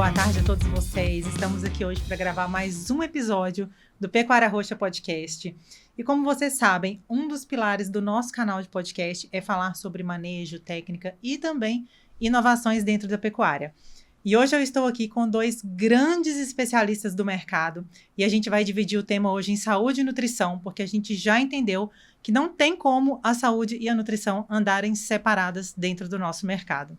boa tarde a todos vocês. Estamos aqui hoje para gravar mais um episódio do Pecuária Roxa Podcast. E como vocês sabem, um dos pilares do nosso canal de podcast é falar sobre manejo, técnica e também inovações dentro da pecuária. E hoje eu estou aqui com dois grandes especialistas do mercado e a gente vai dividir o tema hoje em saúde e nutrição, porque a gente já entendeu que não tem como a saúde e a nutrição andarem separadas dentro do nosso mercado.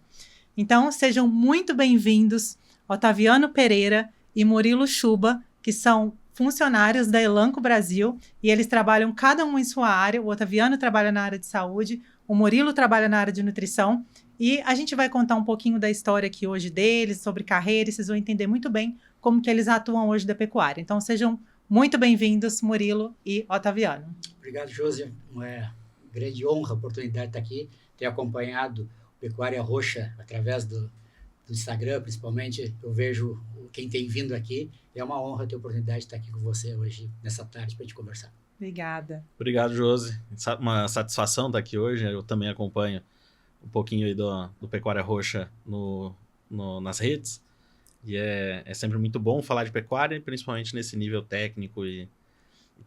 Então, sejam muito bem-vindos, Otaviano Pereira e Murilo Chuba, que são funcionários da Elanco Brasil, e eles trabalham cada um em sua área. O Otaviano trabalha na área de saúde, o Murilo trabalha na área de nutrição, e a gente vai contar um pouquinho da história aqui hoje deles, sobre carreira, e vocês vão entender muito bem como que eles atuam hoje da pecuária. Então, sejam muito bem-vindos, Murilo e Otaviano. Obrigado, Josi. Uma grande honra, oportunidade de estar aqui, ter acompanhado Pecuária Roxa através do Instagram, principalmente. Eu vejo quem tem vindo aqui. É uma honra ter a oportunidade de estar aqui com você hoje, nessa tarde, para a gente conversar. Obrigada. Obrigado, Josi. Uma satisfação estar aqui hoje. Eu também acompanho um pouquinho aí do Pecuária Roxa nas redes. E é sempre muito bom falar de pecuária, principalmente nesse nível técnico e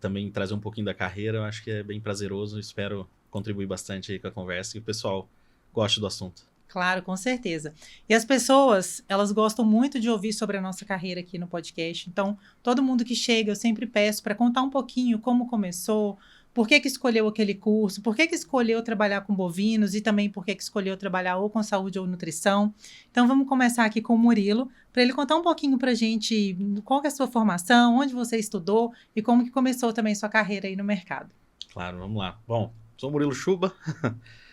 também trazer um pouquinho da carreira. Eu acho que é bem prazeroso. Espero contribuir bastante aí com a conversa e o pessoal goste do assunto. Claro, com certeza. E as pessoas, elas gostam muito de ouvir sobre a nossa carreira aqui no podcast. Então, todo mundo que chega, eu sempre peço para contar um pouquinho como começou, por que escolheu aquele curso, por que escolheu trabalhar com bovinos e também por que escolheu trabalhar ou com saúde ou nutrição. Então, vamos começar aqui com o Murilo, para ele contar um pouquinho para a gente qual que é a sua formação, onde você estudou e como que começou também sua carreira aí no mercado. Claro, vamos lá. Bom, sou o Murilo Chuba.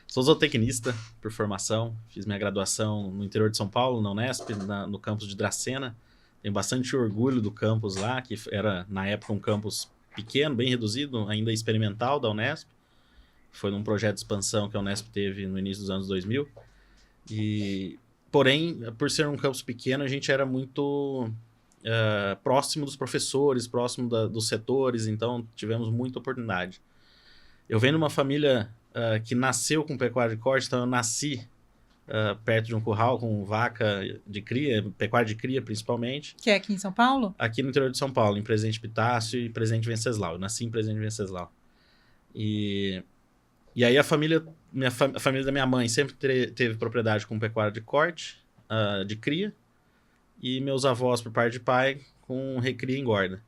Sou zootecnista por formação, fiz minha graduação no interior de São Paulo, na Unesp, no campus de Dracena. Tenho bastante orgulho do campus lá, que era, na época, um campus pequeno, bem reduzido, ainda experimental da Unesp. Foi num projeto de expansão que a Unesp teve no início dos anos 2000. Porém, por ser um campus pequeno, a gente era muito próximo dos professores, próximo dos setores, então tivemos muita oportunidade. Eu venho de uma família que nasceu com pecuária de corte, então eu nasci perto de um curral com vaca de cria, pecuária de cria principalmente. Que é aqui em São Paulo? Aqui no interior de São Paulo, em Presidente Epitácio e Presidente Venceslau. Eu nasci em Presidente Venceslau. E aí a família da minha mãe sempre teve propriedade com pecuária de corte, de cria, e meus avós, por parte de pai, com recria e engorda.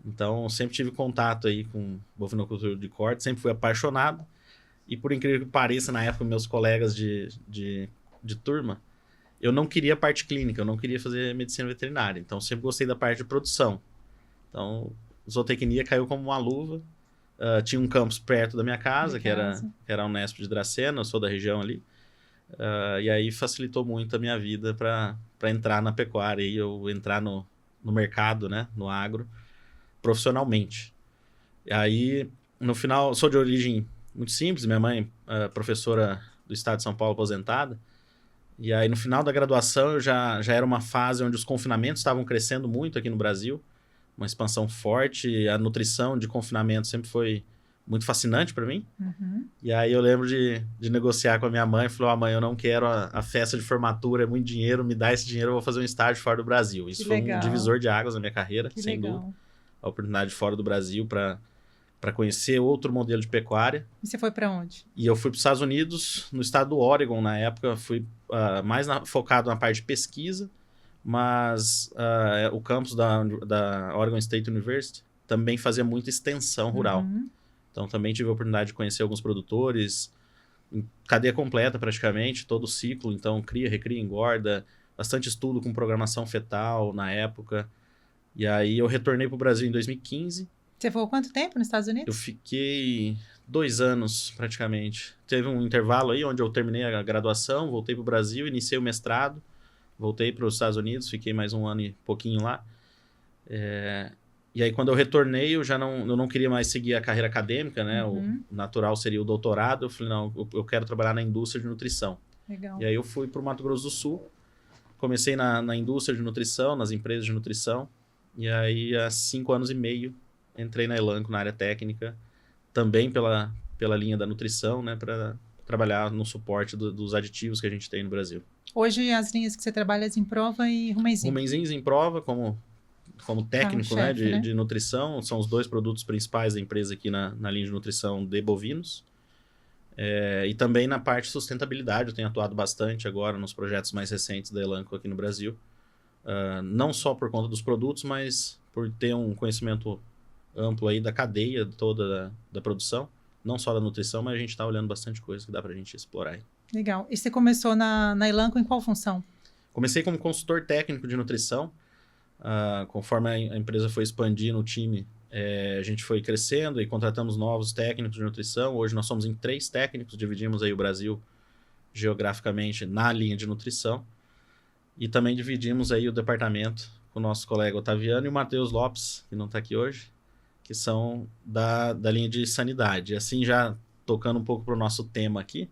Então, sempre tive contato aí com bovinocultura de corte, sempre fui apaixonado. E por incrível que pareça, na época, meus colegas de turma, eu não queria a parte clínica, eu não queria fazer medicina veterinária. Então, sempre gostei da parte de produção. Então, zootecnia caiu como uma luva. Tinha um campus perto da minha casa, que era a Unesp de Dracena, eu sou da região ali. E aí facilitou muito a minha vida para entrar na pecuária e eu entrar no mercado, né, no agro, profissionalmente. E aí, no final, sou de origem muito simples, minha mãe é professora do estado de São Paulo, aposentada, e aí no final da graduação eu já era uma fase onde os confinamentos estavam crescendo muito aqui no Brasil, uma expansão forte, a nutrição de confinamento sempre foi muito fascinante para mim, E aí eu lembro de negociar com a minha mãe, falou, mãe, eu não quero a festa de formatura, é muito dinheiro, me dá esse dinheiro, eu vou fazer um estágio fora do Brasil. Isso foi um divisor de águas na minha carreira, sem dúvida, a oportunidade fora do Brasil para conhecer outro modelo de pecuária. E você foi para onde? E eu fui para os Estados Unidos, no estado do Oregon, na época, fui mais focado na parte de pesquisa, mas o campus da Oregon State University também fazia muita extensão rural. Então também tive a oportunidade de conhecer alguns produtores, em cadeia completa praticamente, todo o ciclo, então cria, recria, engorda, bastante estudo com programação fetal na época. E aí eu retornei para o Brasil em 2015. Você ficou quanto tempo nos Estados Unidos? Eu fiquei 2 anos, praticamente. Teve um intervalo aí onde eu terminei a graduação, voltei para o Brasil, iniciei o mestrado, voltei para os Estados Unidos, fiquei mais 1 ano e pouquinho lá. E aí, quando eu retornei, eu não queria mais seguir a carreira acadêmica, né? O natural seria o doutorado. Eu falei, não, eu quero trabalhar na indústria de nutrição. Legal. E aí eu fui para o Mato Grosso do Sul, comecei na indústria de nutrição, nas empresas de nutrição. E aí, há 5 anos e meio, entrei na Elanco, na área técnica, também pela linha da nutrição, né, para trabalhar no suporte dos aditivos que a gente tem no Brasil. Hoje, as linhas que você trabalha é Improva e Rumenzinho. Rumenzinhos Improva, como técnico, né, de nutrição, são os 2 produtos principais da empresa aqui na linha de nutrição de bovinos. E também na parte de sustentabilidade, eu tenho atuado bastante agora nos projetos mais recentes da Elanco aqui no Brasil. Não só por conta dos produtos, mas por ter um conhecimento amplo aí da cadeia toda da produção. Não só da nutrição, mas a gente está olhando bastante coisa que dá para a gente explorar aí. Legal. E você começou na Elanco em qual função? Comecei como consultor técnico de nutrição. Conforme a empresa foi expandindo o time, a gente foi crescendo e contratamos novos técnicos de nutrição. Hoje nós somos em 3 técnicos, dividimos aí o Brasil geograficamente na linha de nutrição. E também dividimos aí o departamento com o nosso colega Otaviano e o Matheus Lopes, que não está aqui hoje, que são da linha de sanidade. E assim, já tocando um pouco para o nosso tema aqui,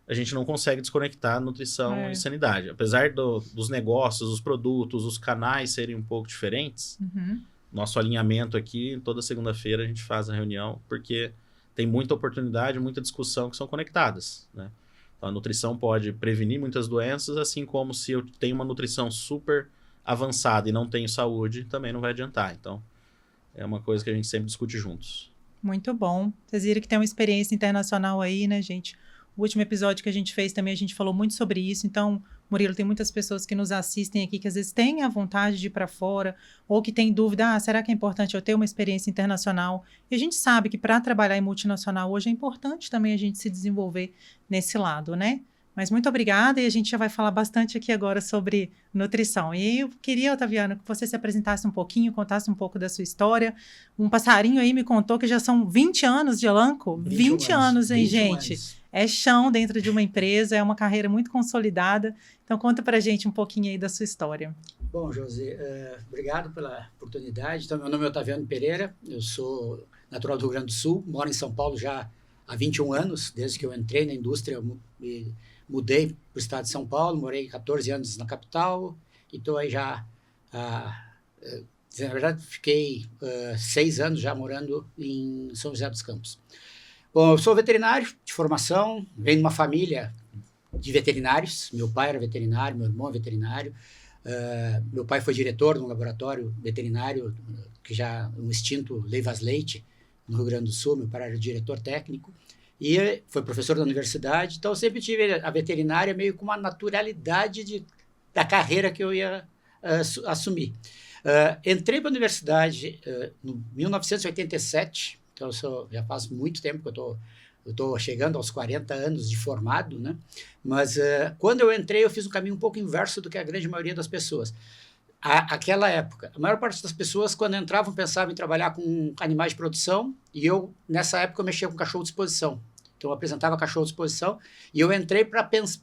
a gente não consegue desconectar nutrição e sanidade. Apesar dos negócios, os produtos, os canais serem um pouco diferentes, nosso alinhamento aqui, toda segunda-feira a gente faz a reunião, porque tem muita oportunidade, muita discussão que são conectadas, né? Então, a nutrição pode prevenir muitas doenças, assim como se eu tenho uma nutrição super avançada e não tenho saúde, também não vai adiantar. Então, é uma coisa que a gente sempre discute juntos. Muito bom. Vocês viram que tem uma experiência internacional aí, né, gente? O último episódio que a gente fez também, a gente falou muito sobre isso. Então, Murilo, tem muitas pessoas que nos assistem aqui que às vezes têm a vontade de ir para fora ou que têm dúvida, será que é importante eu ter uma experiência internacional? E a gente sabe que para trabalhar em multinacional hoje é importante também a gente se desenvolver nesse lado, né? Mas muito obrigada e a gente já vai falar bastante aqui agora sobre nutrição. E eu queria, Otaviano, que você se apresentasse um pouquinho, contasse um pouco da sua história. Um passarinho aí me contou que já são 20 anos de Elanco. 20 anos, hein, gente? É chão dentro de uma empresa, é uma carreira muito consolidada. Então, conta pra gente um pouquinho aí da sua história. Bom, José, obrigado pela oportunidade. Então, meu nome é Otaviano Pereira, eu sou natural do Rio Grande do Sul, moro em São Paulo já há 21 anos, desde que eu entrei na indústria, me mudei para o estado de São Paulo, morei 14 anos na capital e estou aí já, na verdade, fiquei 6 anos já morando em São José dos Campos. Bom, eu sou veterinário de formação, venho de uma família de veterinários, meu pai era veterinário, meu irmão é veterinário, meu pai foi diretor de um laboratório veterinário, que já um extinto Leivas Leite, no Rio Grande do Sul, meu pai era diretor técnico, e foi professor da universidade, então eu sempre tive a veterinária meio com uma naturalidade da carreira que eu ia assumir. Entrei para a universidade em 1987, então já faz muito tempo que eu estou chegando aos 40 anos de formado, né? Mas quando eu entrei, eu fiz um caminho um pouco inverso do que a grande maioria das pessoas. Aquela época, a maior parte das pessoas, quando entravam, pensavam em trabalhar com animais de produção, e eu, nessa época, eu mexia com cachorro de exposição. Então, eu apresentava cachorro de exposição, e eu entrei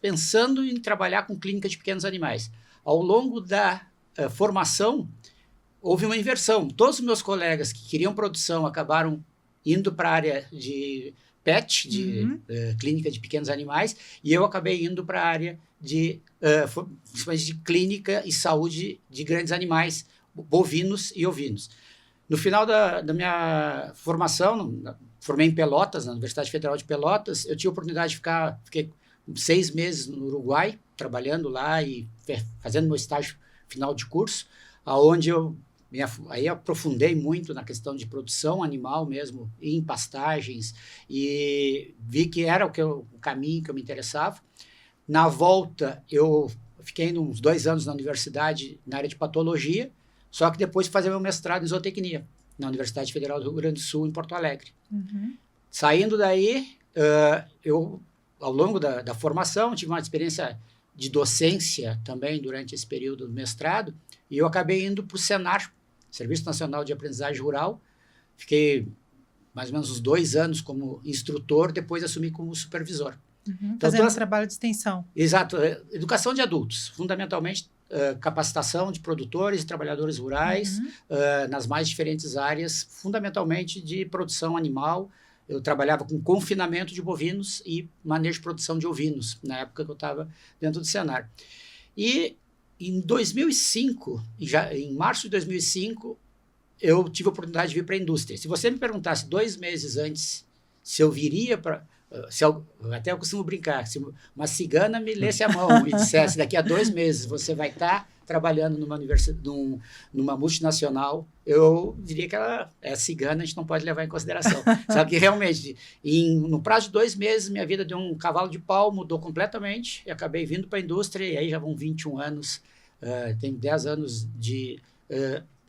pensando em trabalhar com clínica de pequenos animais. Ao longo da formação, houve uma inversão. Todos os meus colegas que queriam produção acabaram indo para a área de PET, de clínica de pequenos animais, e eu acabei indo para a área de clínica e saúde de grandes animais, bovinos e ovinos. No final da minha formação, formei em Pelotas, na Universidade Federal de Pelotas, eu tive a oportunidade de fiquei 6 meses no Uruguai, trabalhando lá e fazendo meu estágio final de curso, onde aí aprofundei muito na questão de produção animal mesmo, em pastagens, e vi que era o caminho que eu me interessava. Na volta, eu fiquei uns 2 anos na universidade, na área de patologia, só que depois de fazer meu mestrado em zootecnia, na Universidade Federal do Rio Grande do Sul, em Porto Alegre. Saindo daí, eu, ao longo da formação, tive uma experiência de docência também durante esse período do mestrado, e eu acabei indo para o Senar, Serviço Nacional de Aprendizagem Rural. Fiquei mais ou menos uns 2 anos como instrutor, depois assumi como supervisor. Então, fazendo trabalho de extensão. Exato. Educação de adultos, fundamentalmente capacitação de produtores e trabalhadores rurais nas mais diferentes áreas, fundamentalmente de produção animal. Eu trabalhava com confinamento de bovinos e manejo de produção de ovinos, na época que eu estava dentro do Senar. E em 2005, em março de 2005, eu tive a oportunidade de vir para a indústria. Se você me perguntasse 2 meses antes se eu viria para Até eu costumo brincar, se uma cigana me lesse a mão e dissesse, daqui a 2 meses você vai estar trabalhando numa multinacional, eu diria que ela é cigana, a gente não pode levar em consideração. Só que realmente, no prazo de 2 meses, minha vida deu um cavalo de pau, mudou completamente, e acabei vindo para a indústria, e aí já vão 21 anos, tenho 10 anos de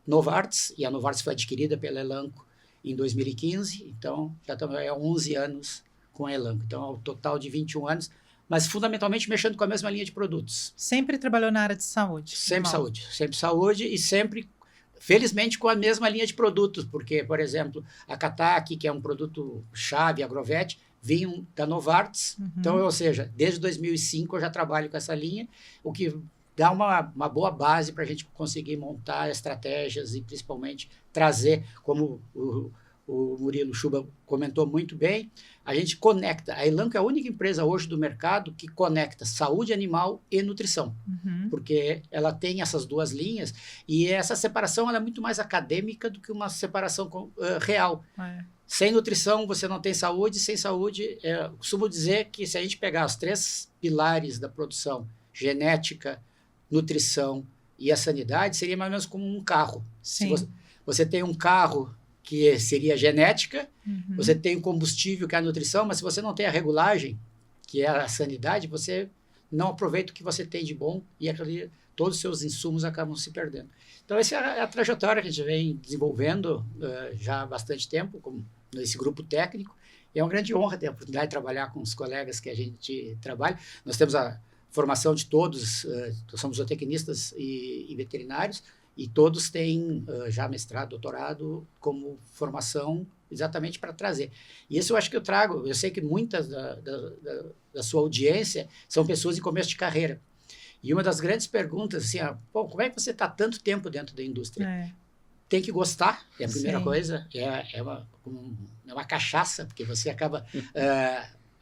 Novartis, e a Novartis foi adquirida pela Elanco em 2015, então já estamos há 11 anos com a Elanco. Então, ao total de 21 anos, mas fundamentalmente mexendo com a mesma linha de produtos. Sempre trabalhou na área de saúde? Sempre saúde e sempre, felizmente, com a mesma linha de produtos, porque, por exemplo, a Catac, que é um produto chave, Agrovet, vinha da Novartis, então, ou seja, desde 2005 eu já trabalho com essa linha, o que dá uma boa base para a gente conseguir montar estratégias e, principalmente, trazer, como o Murilo Schuba comentou muito bem, a gente conecta. A Elanco é a única empresa hoje do mercado que conecta saúde animal e nutrição, porque ela tem essas 2 linhas e essa separação ela é muito mais acadêmica do que uma separação real. Sem nutrição você não tem saúde, sem saúde, eu costumo dizer que se a gente pegar os 3 pilares da produção, genética, nutrição e a sanidade, seria mais ou menos como um carro. Sim. Se você tem um carro que seria genética, você tem o combustível, que é a nutrição, mas se você não tem a regulagem, que é a sanidade, você não aproveita o que você tem de bom e todos os seus insumos acabam se perdendo. Então, essa é a trajetória que a gente vem desenvolvendo já há bastante tempo, nesse grupo técnico, e é uma grande honra ter a oportunidade de trabalhar com os colegas que a gente trabalha. Nós temos a formação de todos, somos zootecnistas e veterinários, e todos têm já mestrado, doutorado como formação exatamente para trazer. E isso eu acho que eu trago. Eu sei que muitas da sua audiência são pessoas em começo de carreira. E uma das grandes perguntas, assim, como é que você está tanto tempo dentro da indústria? Tem que gostar, é a primeira coisa. É uma cachaça, porque você acaba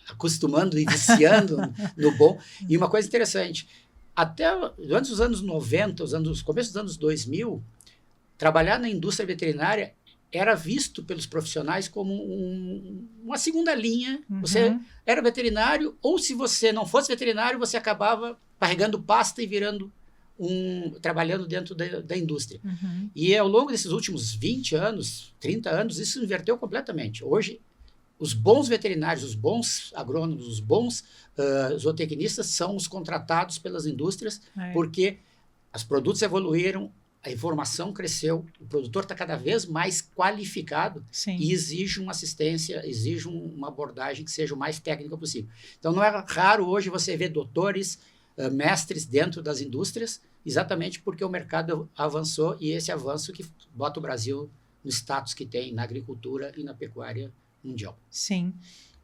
acostumando e viciando no bom. E uma coisa interessante, até antes dos anos 90, começo dos anos 2000, trabalhar na indústria veterinária era visto pelos profissionais como uma segunda linha. Você era veterinário, ou se você não fosse veterinário, você acabava carregando pasta e trabalhando dentro da indústria. E ao longo desses últimos 20 anos, 30 anos, isso inverteu completamente. Hoje, os bons veterinários, os bons agrônomos, os bons zootecnistas são os contratados pelas indústrias, porque os produtos evoluíram, a informação cresceu, o produtor está cada vez mais qualificado e exige uma assistência, exige uma abordagem que seja o mais técnica possível. Então, não é raro hoje você ver doutores, mestres dentro das indústrias, exatamente porque o mercado avançou e esse avanço que bota o Brasil no status que tem na agricultura e na pecuária mundial. Sim.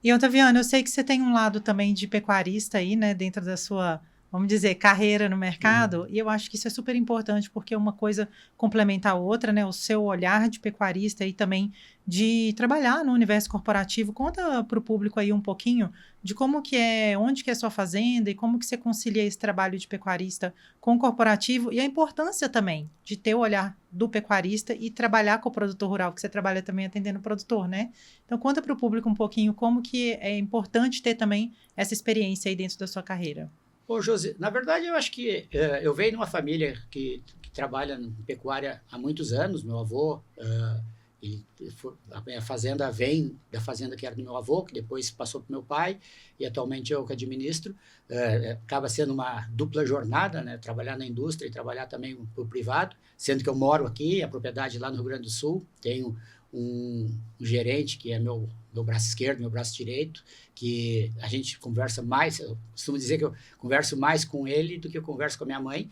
E, Otaviano, eu sei que você tem um lado também de pecuarista aí, né, dentro da sua, vamos dizer, carreira no mercado, e eu acho que isso é super importante, porque uma coisa complementa a outra, né, o seu olhar de pecuarista e também de trabalhar no universo corporativo. Conta para o público aí um pouquinho de como que é, onde que é a sua fazenda e como que você concilia esse trabalho de pecuarista com o corporativo e a importância também de ter o olhar do pecuarista e trabalhar com o produtor rural, que você trabalha também atendendo o produtor, né? Então, conta para o público um pouquinho como que é importante ter também essa experiência aí dentro da sua carreira. Ô, Josi, na verdade, eu acho que eu venho de uma família que trabalha em pecuária há muitos anos. Meu avô, a minha fazenda vem da fazenda que era do meu avô, que depois passou para o meu pai, e atualmente eu que administro. Acaba sendo uma dupla jornada, né? Trabalhar na indústria e trabalhar também para o privado, sendo que eu moro aqui, a propriedade lá no Rio Grande do Sul, tenho um gerente que é meu braço esquerdo, meu braço direito, que a gente conversa mais, eu costumo dizer que eu converso mais com ele do que eu converso com a minha mãe.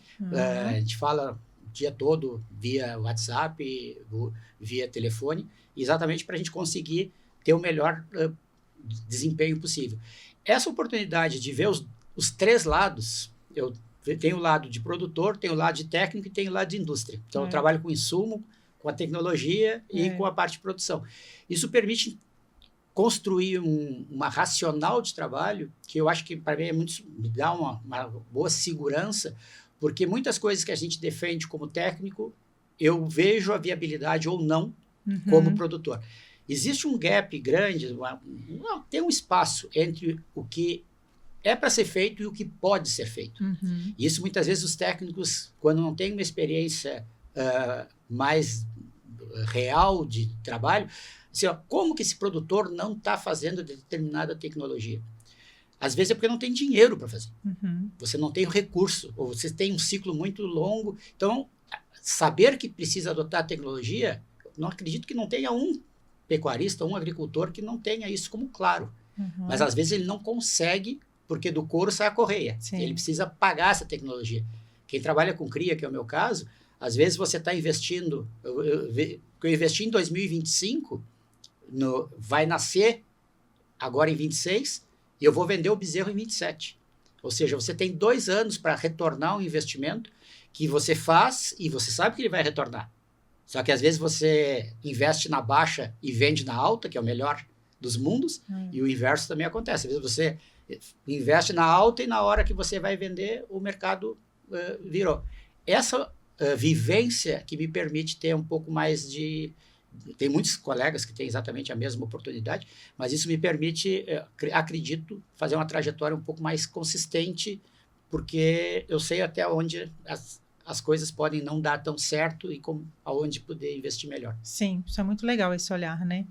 A gente fala o dia todo via WhatsApp, via telefone, exatamente para a gente conseguir ter o melhor desempenho possível. Essa oportunidade de ver os 3 lados, eu tenho o lado de produtor, tenho o lado de técnico e tenho o lado de indústria. Então, eu trabalho com insumo, com a tecnologia e com a parte de produção. Isso permite construir uma racional de trabalho que eu acho que, para mim, me dá uma boa segurança, porque muitas coisas que a gente defende como técnico, eu vejo a viabilidade ou não como produtor. existe um gap grande, tem um espaço entre o que é para ser feito e o que pode ser feito. Uhum. Isso, muitas vezes, os técnicos, quando não têm uma experiência mais real de trabalho, assim, como que esse produtor não está fazendo determinada tecnologia? Às vezes é porque não tem dinheiro para fazer. Uhum. Você não tem o recurso, ou você tem um ciclo muito longo. Então, saber que precisa adotar a tecnologia, não acredito que não tenha um pecuarista, um agricultor que não tenha isso como claro. Uhum. Mas, às vezes, ele não consegue, porque do couro sai a correia. Sim. Ele precisa pagar essa tecnologia. Quem trabalha com cria, que é o meu caso, às vezes você está investindo... Eu investi em 2025, vai nascer agora em 26, e eu vou vender o bezerro em 27. Ou seja, você tem 2 anos para retornar um investimento que você faz e você sabe que ele vai retornar. Só que às vezes você investe na baixa e vende na alta, que é o melhor dos mundos, e o inverso também acontece. Às vezes você investe na alta e na hora que você vai vender, o mercado virou. Essa vivência que me permite ter um pouco mais de... Tem muitos colegas que têm exatamente a mesma oportunidade, mas isso me permite, acredito, fazer uma trajetória um pouco mais consistente, porque eu sei até onde as coisas podem não dar tão certo e aonde poder investir melhor. Sim, isso é muito legal, esse olhar, né?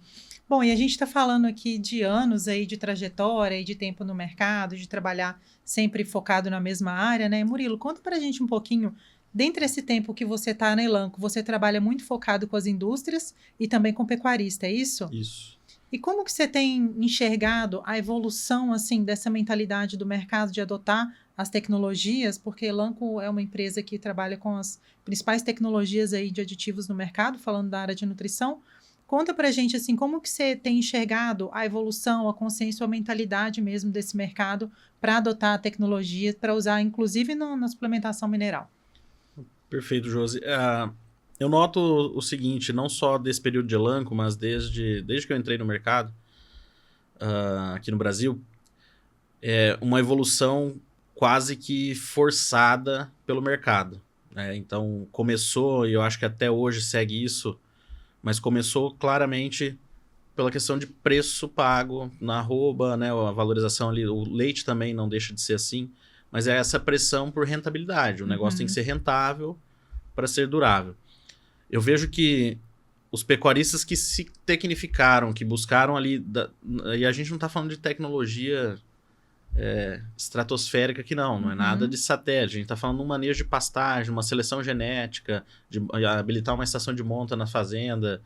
Bom, e a gente está falando aqui de anos aí de trajetória e de tempo no mercado, de trabalhar sempre focado na mesma área, né? Murilo, conta pra gente um pouquinho. Dentro desse tempo que você está na Elanco, você trabalha muito focado com as indústrias e também com pecuarista, é isso? Isso. E como que você tem enxergado a evolução assim dessa mentalidade do mercado de adotar as tecnologias? Porque a Elanco é uma empresa que trabalha com as principais tecnologias aí de aditivos no mercado, falando da área de nutrição. Conta pra gente assim, como que você tem enxergado a evolução, a consciência, a mentalidade mesmo desse mercado para adotar a tecnologia, para usar inclusive na suplementação mineral? Perfeito, Josi. Eu noto o seguinte, não só desse período de Elanco, mas desde que eu entrei no mercado, aqui no Brasil, uma evolução quase que forçada pelo mercado, né? Então, começou, e eu acho que até hoje segue isso, mas começou claramente pela questão de preço pago na arroba, né? A valorização ali, o leite também não deixa de ser assim, mas é essa pressão por rentabilidade. O negócio tem que ser rentável para ser durável. Eu vejo que os pecuaristas que se tecnificaram, que buscaram ali... E a gente não está falando de tecnologia estratosférica aqui não é nada de satélite. A gente está falando de um manejo de pastagem, uma seleção genética, de habilitar uma estação de monta na fazenda.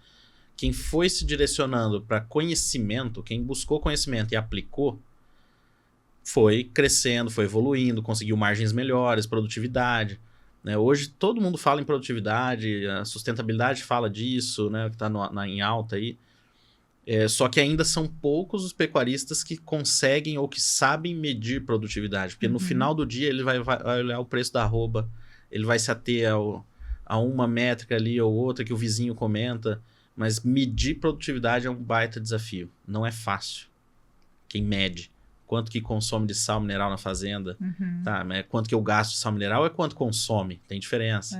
Quem foi se direcionando para conhecimento, quem buscou conhecimento e aplicou, foi crescendo, foi evoluindo, conseguiu margens melhores, produtividade, né? Hoje todo mundo fala em produtividade, a sustentabilidade fala disso, né? Que está em alta aí. Só que ainda são poucos os pecuaristas que conseguem ou que sabem medir produtividade, porque no final do dia ele vai olhar o preço da arroba, ele vai se ater a uma métrica ali ou outra que o vizinho comenta, mas medir produtividade é um baita desafio, não é fácil. Quem mede quanto que consome de sal mineral na fazenda, tá? Mas quanto que eu gasto de sal mineral é quanto consome, tem diferença.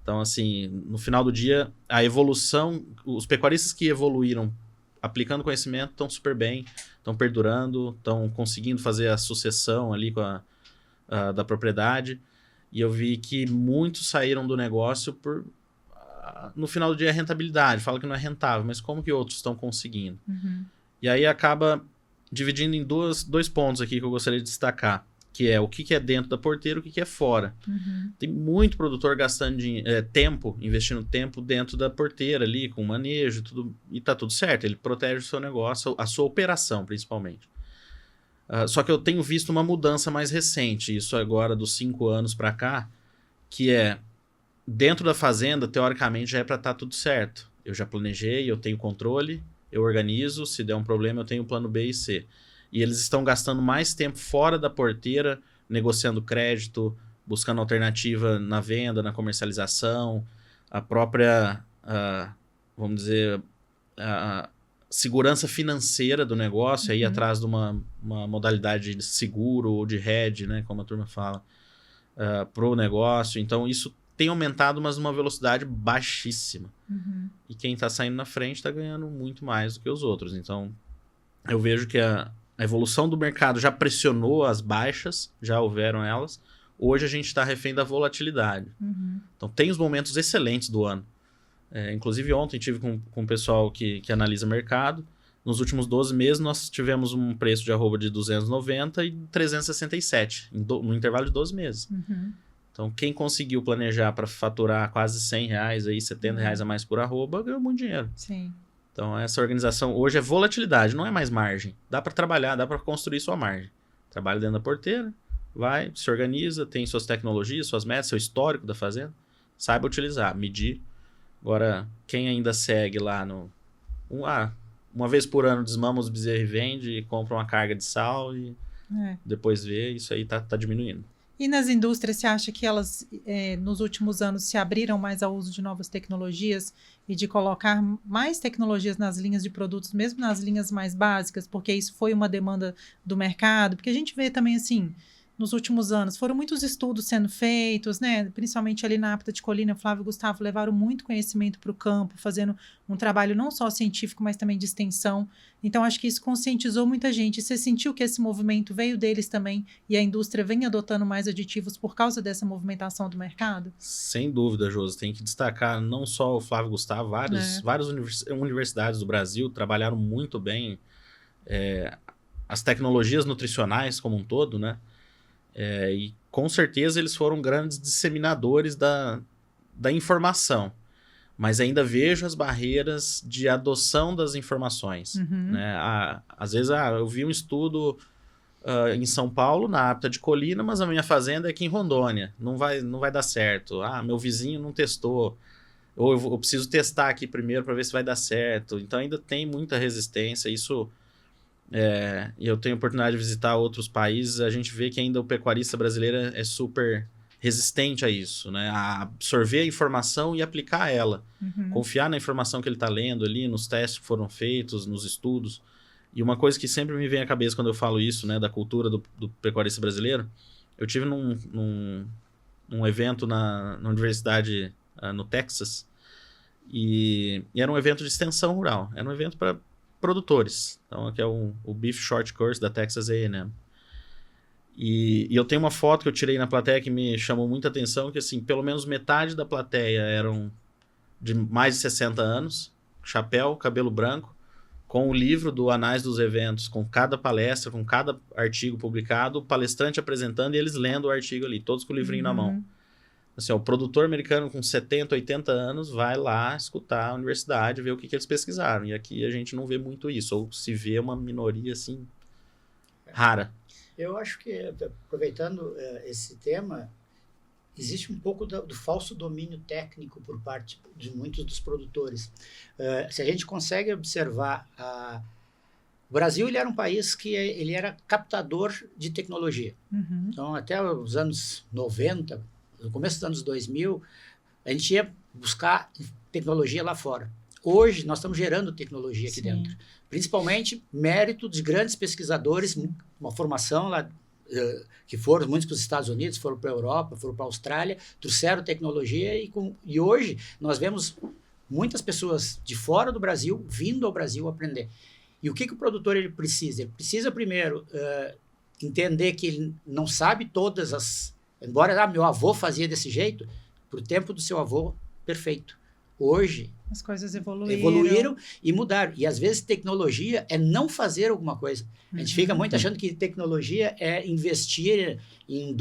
Então, assim, no final do dia, a evolução, os pecuaristas que evoluíram aplicando conhecimento estão super bem, estão perdurando, estão conseguindo fazer a sucessão ali da propriedade, e eu vi que muitos saíram do negócio por, no final do dia, a rentabilidade, fala que não é rentável, mas como que outros estão conseguindo? E aí acaba dividindo em dois pontos aqui que eu gostaria de destacar, que é o que é dentro da porteira e o que é fora. Tem muito produtor gastando tempo, investindo tempo dentro da porteira ali, com manejo e tá tudo certo, ele protege o seu negócio, a sua operação principalmente. Só que eu tenho visto uma mudança mais recente, isso agora dos 5 anos para cá, que é dentro da fazenda, teoricamente já é para estar tudo certo. Eu já planejei, eu tenho controle, eu organizo, se der um problema eu tenho plano B e C. E eles estão gastando mais tempo fora da porteira, negociando crédito, buscando alternativa na venda, na comercialização, a própria, vamos dizer, a segurança financeira do negócio, aí atrás de uma modalidade de seguro ou de hedge, né, como a turma fala, para o negócio. Então isso tem aumentado, mas numa velocidade baixíssima. Uhum. E quem está saindo na frente está ganhando muito mais do que os outros. Então, eu vejo que a evolução do mercado já pressionou as baixas, já houveram elas. Hoje a gente está refém da volatilidade. Uhum. Então, tem os momentos excelentes do ano. Inclusive, ontem tive com o pessoal que analisa mercado. Nos últimos 12 meses, nós tivemos um preço de arroba de 290 e 367, no intervalo de 12 meses. Uhum. Então, quem conseguiu planejar para faturar quase R$100, aí, R$70 a mais por arroba, ganhou muito dinheiro. Sim. Então, essa organização hoje é volatilidade, não é mais margem. Dá para trabalhar, dá para construir sua margem. Trabalha dentro da porteira, vai, se organiza, tem suas tecnologias, suas metas, seu histórico da fazenda. Saiba utilizar, medir. Agora, quem ainda segue lá no... uma vez por ano desmama os bezerros e vende, e compra uma carga de sal e depois vê, isso aí tá diminuindo. E nas indústrias, você acha que elas, nos últimos anos, se abriram mais ao uso de novas tecnologias e de colocar mais tecnologias nas linhas de produtos, mesmo nas linhas mais básicas, porque isso foi uma demanda do mercado? Porque a gente vê também, assim, nos últimos anos, foram muitos estudos sendo feitos, né? Principalmente ali na Apta de Colina, Flávio e Gustavo levaram muito conhecimento para o campo, fazendo um trabalho não só científico, mas também de extensão. Então, acho que isso conscientizou muita gente. Você sentiu que esse movimento veio deles também e a indústria vem adotando mais aditivos por causa dessa movimentação do mercado? Sem dúvida, Josi. Tem que destacar não só o Flávio e Gustavo, várias universidades do Brasil trabalharam muito bem as tecnologias nutricionais como um todo, né? E com certeza eles foram grandes disseminadores da informação, mas ainda vejo as barreiras de adoção das informações. Uhum. Né? Às vezes eu vi um estudo em São Paulo, na Apta de Colina, mas a minha fazenda é aqui em Rondônia, não vai dar certo. Meu vizinho não testou, ou eu preciso testar aqui primeiro para ver se vai dar certo. Então ainda tem muita resistência, isso... E eu tenho a oportunidade de visitar outros países, a gente vê que ainda o pecuarista brasileiro é super resistente a isso, né? A absorver a informação e aplicar ela. Uhum. Confiar na informação que ele está lendo ali, nos testes que foram feitos, nos estudos. E uma coisa que sempre me vem à cabeça quando eu falo isso, né, da cultura do pecuarista brasileiro, eu tive num evento na universidade no Texas, e era um evento de extensão rural, era um evento para produtores. Então, aqui é o Beef Short Course da Texas A&M. E eu tenho uma foto que eu tirei na plateia que me chamou muita atenção, que assim, pelo menos metade da plateia eram de mais de 60 anos, chapéu, cabelo branco, com o livro do Anais dos Eventos, com cada palestra, com cada artigo publicado, o palestrante apresentando e eles lendo o artigo ali, todos com o livrinho na mão. Assim, o produtor americano com 70, 80 anos vai lá escutar a universidade, ver o que eles pesquisaram. E aqui a gente não vê muito isso, ou se vê uma minoria, assim, rara. Eu acho que, aproveitando esse tema, existe um pouco do falso domínio técnico por parte de muitos dos produtores. Se a gente consegue observar, o Brasil ele era um país que ele era captador de tecnologia. Uhum. Então, até os anos 90, no começo dos anos 2000, a gente ia buscar tecnologia lá fora. Hoje, nós estamos gerando tecnologia aqui dentro. Principalmente mérito de grandes pesquisadores, uma formação lá, que foram muitos para os Estados Unidos, foram para a Europa, foram para a Austrália, trouxeram tecnologia e hoje nós vemos muitas pessoas de fora do Brasil vindo ao Brasil aprender. E o que o produtor ele precisa? Ele precisa primeiro entender que ele não sabe todas as... Embora meu avô fazia desse jeito, para o tempo do seu avô, perfeito. Hoje... As coisas evoluíram e mudaram. E às vezes tecnologia é não fazer alguma coisa. A gente fica muito achando que tecnologia é investir em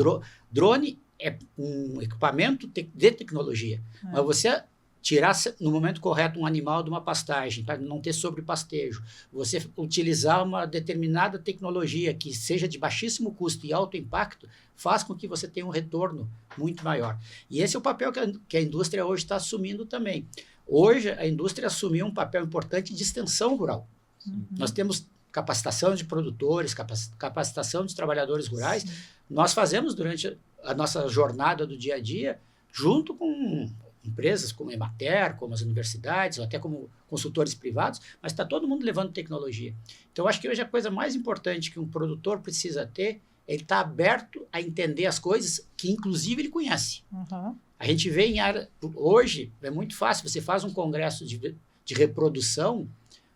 drone, é um equipamento de tecnologia. Mas você tirar no momento correto um animal de uma pastagem, para não ter sobrepastejo, você utilizar uma determinada tecnologia que seja de baixíssimo custo e alto impacto, faz com que você tenha um retorno muito maior. E esse é o papel que a indústria hoje está assumindo também. Hoje, a indústria assumiu um papel importante de extensão rural. Uhum. Nós temos capacitação de produtores, capacitação de trabalhadores rurais. Sim. Nós fazemos durante a nossa jornada do dia a dia, junto com empresas como a Emater, como as universidades, ou até como consultores privados, mas está todo mundo levando tecnologia. Então, eu acho que hoje a coisa mais importante que um produtor precisa ter ele está aberto a entender as coisas que, inclusive, ele conhece. Uhum. A gente vê em área... Hoje, é muito fácil. Você faz um congresso de reprodução,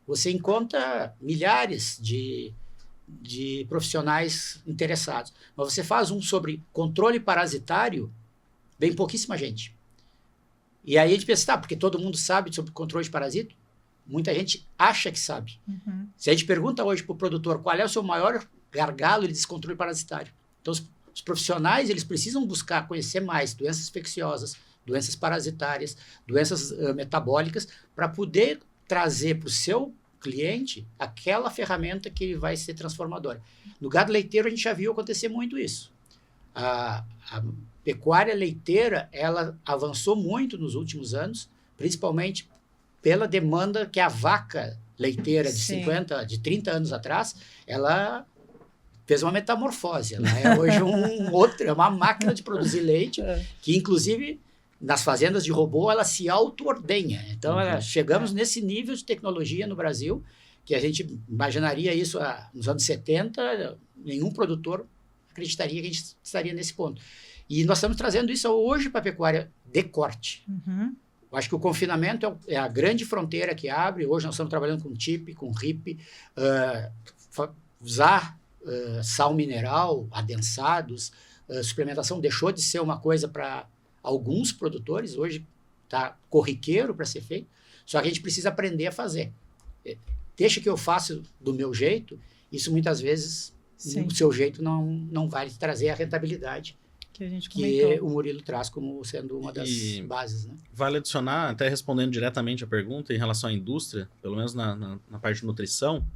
você encontra milhares de profissionais interessados. Mas você faz um sobre controle parasitário, vem pouquíssima gente. E aí a gente pensa, tá, porque todo mundo sabe sobre controle de parasito? Muita gente acha que sabe. Uhum. Se a gente pergunta hoje para o produtor qual é o seu maior gargalo, ele diz controle parasitário. Então, os profissionais, eles precisam buscar conhecer mais doenças infecciosas, doenças parasitárias, doenças metabólicas, para poder trazer para o seu cliente aquela ferramenta que vai ser transformadora. No gado leiteiro, a gente já viu acontecer muito isso. A pecuária leiteira, ela avançou muito nos últimos anos, principalmente pela demanda que a vaca leiteira de 30 anos atrás, ela fez uma metamorfose. Ela é hoje é uma máquina de produzir leite, que inclusive nas fazendas de robô ela se auto-ordenha. Então, chegamos nesse nível de tecnologia no Brasil, que a gente imaginaria isso nos anos 70, nenhum produtor acreditaria que a gente estaria nesse ponto. E nós estamos trazendo isso hoje para a pecuária de corte. Uhum. Eu acho que o confinamento é a grande fronteira que abre. Hoje nós estamos trabalhando com TIP, com RIP, usar sal mineral, adensados, suplementação deixou de ser uma coisa para alguns produtores, hoje está corriqueiro para ser feito, só que a gente precisa aprender a fazer. Deixa que eu faça do meu jeito, isso muitas vezes, o seu jeito não vai trazer a rentabilidade que a gente que o Murilo traz como sendo uma das bases. Né? Vale adicionar, até respondendo diretamente a pergunta, em relação à indústria, pelo menos na parte de nutrição,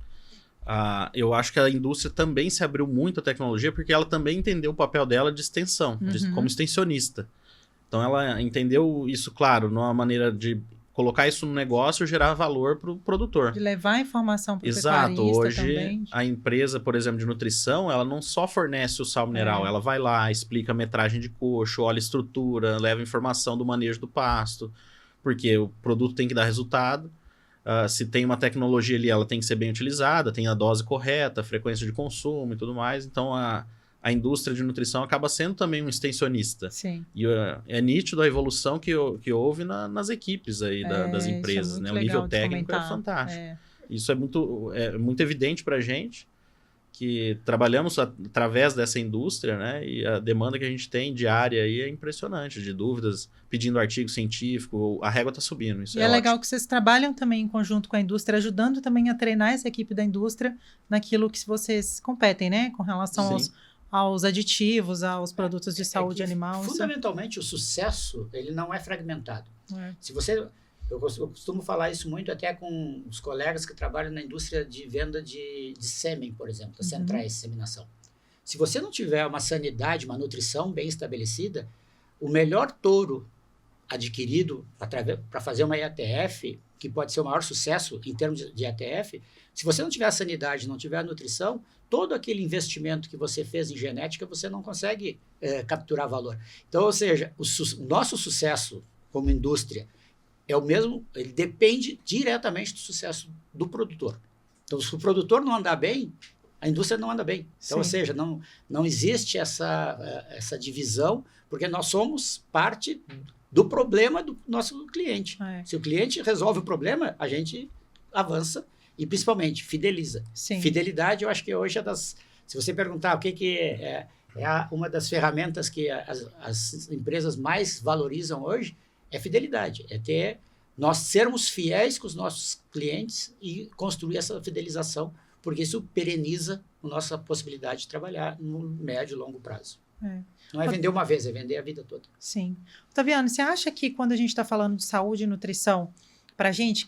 eu acho que a indústria também se abriu muito à tecnologia, porque ela também entendeu o papel dela de extensão, como extensionista. Então, ela entendeu isso, claro, numa maneira de colocar isso no negócio e gerar valor para o produtor. De levar a informação para o pecuarista. Exato. Hoje, também. A empresa, por exemplo, de nutrição, ela não só fornece o sal mineral, ela vai lá, explica a metragem de coxo, olha a estrutura, leva informação do manejo do pasto, porque o produto tem que dar resultado. Se tem uma tecnologia ali, ela tem que ser bem utilizada, tem a dose correta, a frequência de consumo e tudo mais. Então, a indústria de nutrição acaba sendo também um extensionista. Sim. E é nítido a evolução que houve nas equipes aí das empresas. Isso é né? O nível técnico comentar. é fantástico. Isso é muito evidente para a gente, que trabalhamos através dessa indústria, né? E a demanda que a gente tem diária aí é impressionante, de dúvidas, pedindo artigo científico, a régua está subindo. Isso é legal que vocês trabalham também em conjunto com a indústria, ajudando também a treinar essa equipe da indústria naquilo que vocês competem, né? Com relação aos aditivos, aos produtos de saúde animal. Fundamentalmente, o sucesso, ele não é fragmentado. Se você... Eu costumo falar isso muito até com os colegas que trabalham na indústria de venda de sêmen, por exemplo, das centrais de inseminação. Se você não tiver uma sanidade, uma nutrição bem estabelecida, o melhor touro adquirido para fazer uma IATF, que pode ser o maior sucesso em termos de IATF, se você não tiver a sanidade, não tiver a nutrição, todo aquele investimento que você fez em genética, você não consegue capturar valor. Então, ou seja, o nosso sucesso como indústria é o mesmo, ele depende diretamente do sucesso do produtor. Então, se o produtor não andar bem, a indústria não anda bem. Então, ou seja, não existe essa divisão, porque nós somos parte do problema do nosso cliente. Se o cliente resolve o problema, a gente avança e, principalmente, fideliza. Fidelidade, eu acho que hoje se você perguntar o que é uma das ferramentas que as empresas mais valorizam hoje, é fidelidade, nós sermos fiéis com os nossos clientes e construir essa fidelização, porque isso pereniza a nossa possibilidade de trabalhar no médio e longo prazo. Não é vender uma vez, é vender a vida toda. Sim. Otaviano, você acha que quando a gente está falando de saúde e nutrição, para a gente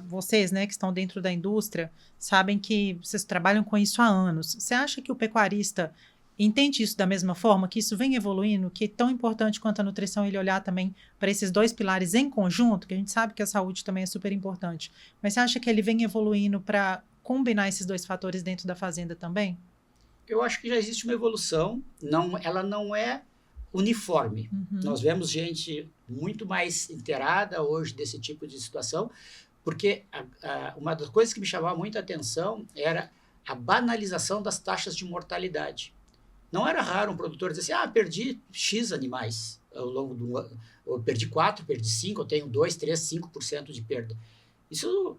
vocês, né, que estão dentro da indústria, sabem que vocês trabalham com isso há anos, você acha que o pecuarista entende isso da mesma forma, que isso vem evoluindo, que é tão importante quanto a nutrição ele olhar também para esses dois pilares em conjunto, que a gente sabe que a saúde também é super importante, mas você acha que ele vem evoluindo para combinar esses dois fatores dentro da fazenda também? Eu acho que já existe uma evolução, ela não é uniforme. Nós vemos gente muito mais inteirada hoje desse tipo de situação, porque uma das coisas que me chamava muita atenção era a banalização das taxas de mortalidade. não era raro um produtor dizer assim, perdi X animais ao longo do ano, eu perdi 4, perdi 5, eu tenho 2, 3, 5% de perda. Isso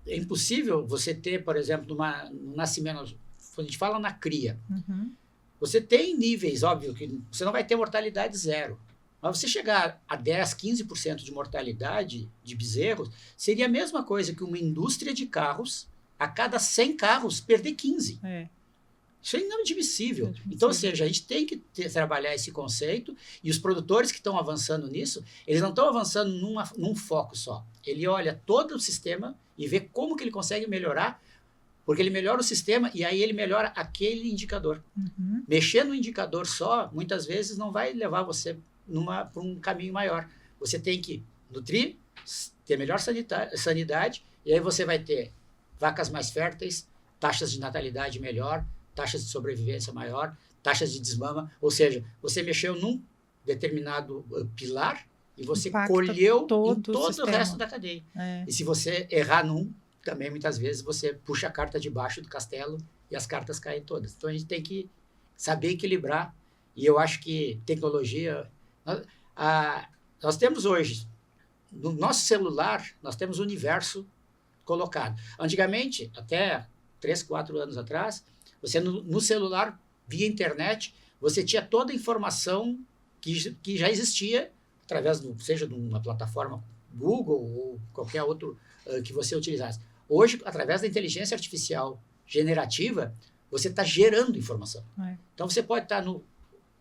é impossível você ter, por exemplo, no nascimento, quando a gente fala na cria, você tem níveis, óbvio, que você não vai ter mortalidade zero, mas você chegar a 10, 15% de mortalidade de bezerros, seria a mesma coisa que uma indústria de carros, a cada 100 carros, perder 15. Isso é inadmissível. Então, ou seja, a gente tem que trabalhar esse conceito e os produtores que estão avançando nisso, eles não estão avançando num foco só. Ele olha todo o sistema e vê como que ele consegue melhorar, porque ele melhora o sistema e aí ele melhora aquele indicador. Mexer no indicador só, muitas vezes, não vai levar você para um caminho maior. Você tem que nutrir, ter melhor sanidade, e aí você vai ter vacas mais férteis, taxas de natalidade melhor, taxas de sobrevivência maior, taxas de desmama, ou seja, você mexeu num determinado pilar e você colheu em todo o resto da cadeia. E se você errar num, também muitas vezes você puxa a carta de baixo do castelo e as cartas caem todas. Então a gente tem que saber equilibrar, e eu acho que tecnologia... Nós temos hoje, no nosso celular, nós temos o universo colocado. Antigamente, até 3, 4 anos atrás, você no celular, via internet, você tinha toda a informação que já existia, através, seja de uma plataforma Google ou qualquer outro que você utilizasse. Hoje, através da inteligência artificial generativa, você está gerando informação. Então, você pode estar no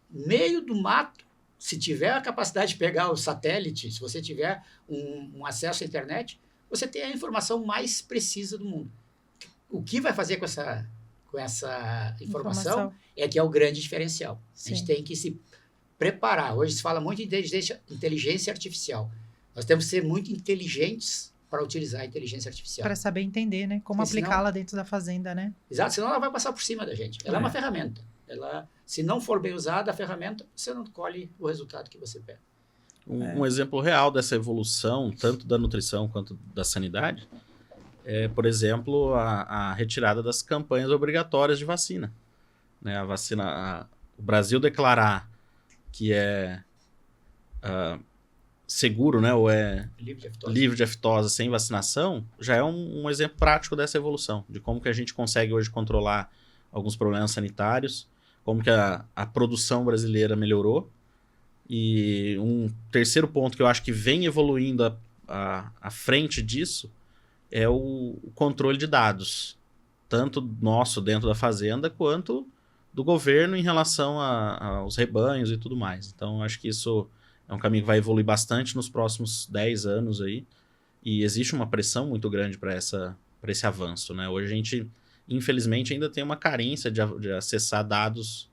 meio do mato, se tiver a capacidade de pegar o satélite, se você tiver um acesso à internet, você tem a informação mais precisa do mundo. O que vai fazer com essa informação é que é o grande diferencial. Sim. A gente tem que se preparar. Hoje se fala muito em inteligência artificial. Nós temos que ser muito inteligentes para utilizar a inteligência artificial. Para saber entender, né? Como aplicá-la dentro da fazenda, né? Exato, senão ela vai passar por cima da gente. Ela é uma ferramenta. Se não for bem usada a ferramenta, você não colhe o resultado que você pega. Um exemplo real dessa evolução, tanto da nutrição quanto da sanidade, é, por exemplo, a retirada das campanhas obrigatórias de vacina. Né? A vacina, o Brasil declarar que é seguro, né, ou é livre de aftosa sem vacinação, já é um exemplo prático dessa evolução, de como que a gente consegue hoje controlar alguns problemas sanitários, como que a produção brasileira melhorou. E um terceiro ponto que eu acho que vem evoluindo à frente disso é o controle de dados, tanto nosso dentro da fazenda, quanto do governo em relação aos rebanhos e tudo mais. Então, acho que isso é um caminho que vai evoluir bastante nos próximos 10 anos aí, e existe uma pressão muito grande para esse avanço, né? Hoje a gente, infelizmente, ainda tem uma carência de acessar dados